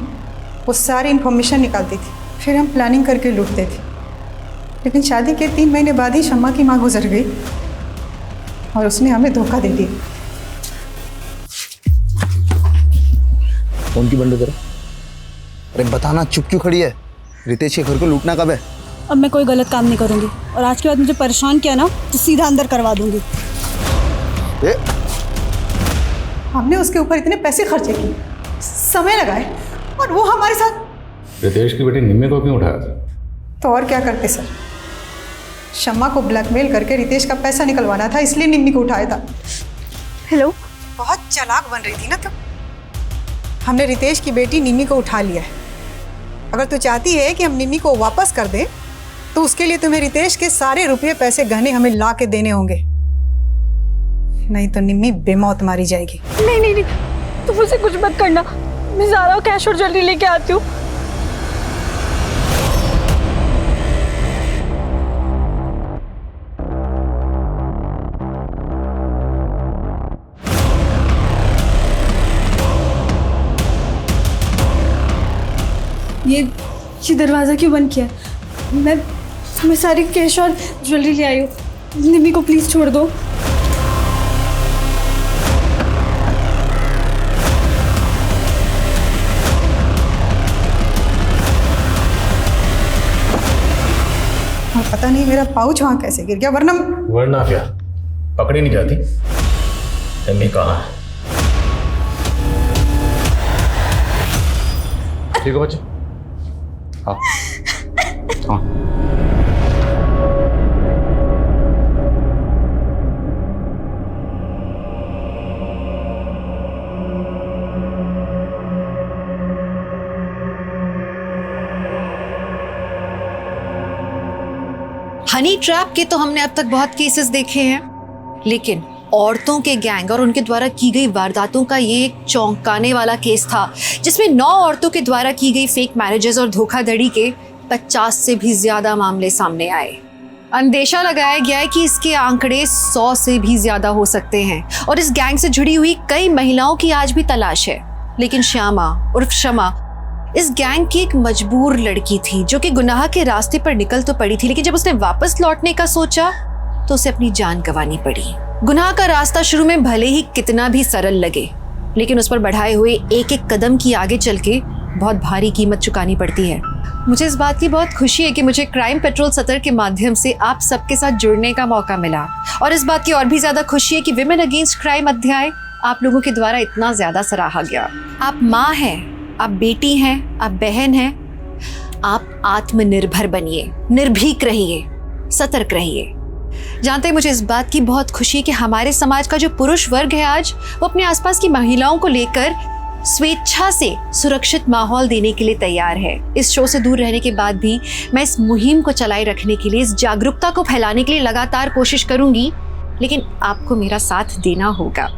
वो सारी इन्फॉर्मेशन निकालती थी, फिर हम प्लानिंग करके लूटते थे। लेकिन शादी के 3 महीने बाद ही शम्मा की माँ गुजर गई और उसने हमें धोखा दे दिया। कौन की बंद करो? अरे बताना, चुप क्यों खड़ी है? रितेश के घर को लूटना कब है? अब मैं कोई गलत काम नहीं करूँगी और आज के बाद मुझे परेशान किया ना तो सीधा अंदर करवा दूँगी। हमने उसके ऊपर इतने पैसे खर्चे किए, समय लगाए, और वो हमारे साथ। रितेश की बेटी निम्मी को क्यों उठाया था? तो और क्या करते सर, शम्मा को ब्लैकमेल करके रितेश का पैसा निकलवाना था, इसलिए निम्मी को उठाया था। हेलो, बहुत चालाक बन रही थी ना तुम। हमने रितेश की बेटी निम्मी को उठा लिया है। अगर तू चाहती है कि हम निम्मी को वापस कर दें तो उसके लिए तुम्हें रितेश के सारे रुपये, पैसे, गहने हमें ला के देने होंगे, नहीं तो निम्मी बेमौत मारी जाएगी। नहीं नहीं नहीं, तुम मुझसे कुछ मत करना, मैं जा रहा हूँ, कैश और ज्वेलरी लेके आती हूँ। ये दरवाज़ा क्यों बंद किया? मैं सारी कैश और ज्वेलरी ले आई हूँ, निम्मी को प्लीज़ छोड़ दो। पता नहीं मेरा पाउच वहाँ कैसे गिर गया, वरना क्या पकड़ी नहीं जाती? निम्मी कहाँ है? ठीक है बच्चे, हाँ हाँ। हनी ट्रैप के तो हमने अब तक बहुत केसेस देखे हैं, लेकिन औरतों के गैंग और उनके द्वारा की गई वारदातों का ये एक चौंकाने वाला केस था, जिसमें 9 औरतों के द्वारा की गई फेक मैरिजेस और धोखाधड़ी के 50 से भी ज्यादा मामले सामने आए। अंदेशा लगाया गया है कि इसके आंकड़े 100 से भी ज्यादा हो सकते हैं और इस गैंग से जुड़ी हुई कई महिलाओं की आज भी तलाश है। लेकिन श्यामा उर्फ शमा इस गैंग की एक मजबूर लड़की थी जो कि गुनाह के रास्ते पर निकल तो पड़ी थी, लेकिन जब उसने वापस लौटने का सोचा तो उसे अपनी जान गंवानी पड़ी। गुनाह का रास्ता शुरू में भले ही कितना भी सरल लगे, लेकिन उस पर बढ़ाए हुए एक एक कदम की आगे चल के बहुत भारी कीमत चुकानी पड़ती है। मुझे इस बात की बहुत खुशी है कि मुझे क्राइम पेट्रोल सतर्क के माध्यम से आप सबके साथ जुड़ने का मौका मिला, और इस बात की और भी ज्यादा खुशी है कि विमेन अगेंस्ट क्राइम अध्याय आप लोगों के द्वारा इतना ज्यादा सराहा गया। आप माँ हैं, आप बेटी हैं, आप बहन हैं, आप आत्मनिर्भर बनिए, निर्भीक रहिए, सतर्क रहिए। जानते हैं, मुझे इस बात की बहुत खुशी है कि हमारे समाज का जो पुरुष वर्ग है आज वो अपने आसपास की महिलाओं को लेकर स्वेच्छा से सुरक्षित माहौल देने के लिए तैयार है। इस शो से दूर रहने के बाद भी मैं इस मुहिम को चलाए रखने के लिए, इस जागरूकता को फैलाने के लिए लगातार कोशिश करूंगी, लेकिन आपको मेरा साथ देना होगा।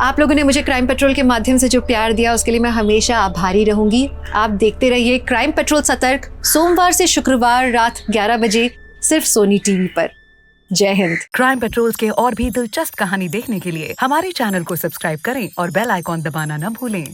आप लोगों ने मुझे क्राइम पेट्रोल के माध्यम से जो प्यार दिया उसके लिए मैं हमेशा आभारी रहूंगी। आप देखते रहिए क्राइम पेट्रोल सतर्क, सोमवार से शुक्रवार रात 11 बजे सिर्फ सोनी टीवी पर। जय हिंद। क्राइम पेट्रोल के और भी दिलचस्प कहानी देखने के लिए हमारे चैनल को सब्सक्राइब करें और बेल आइकॉन दबाना न भूलें।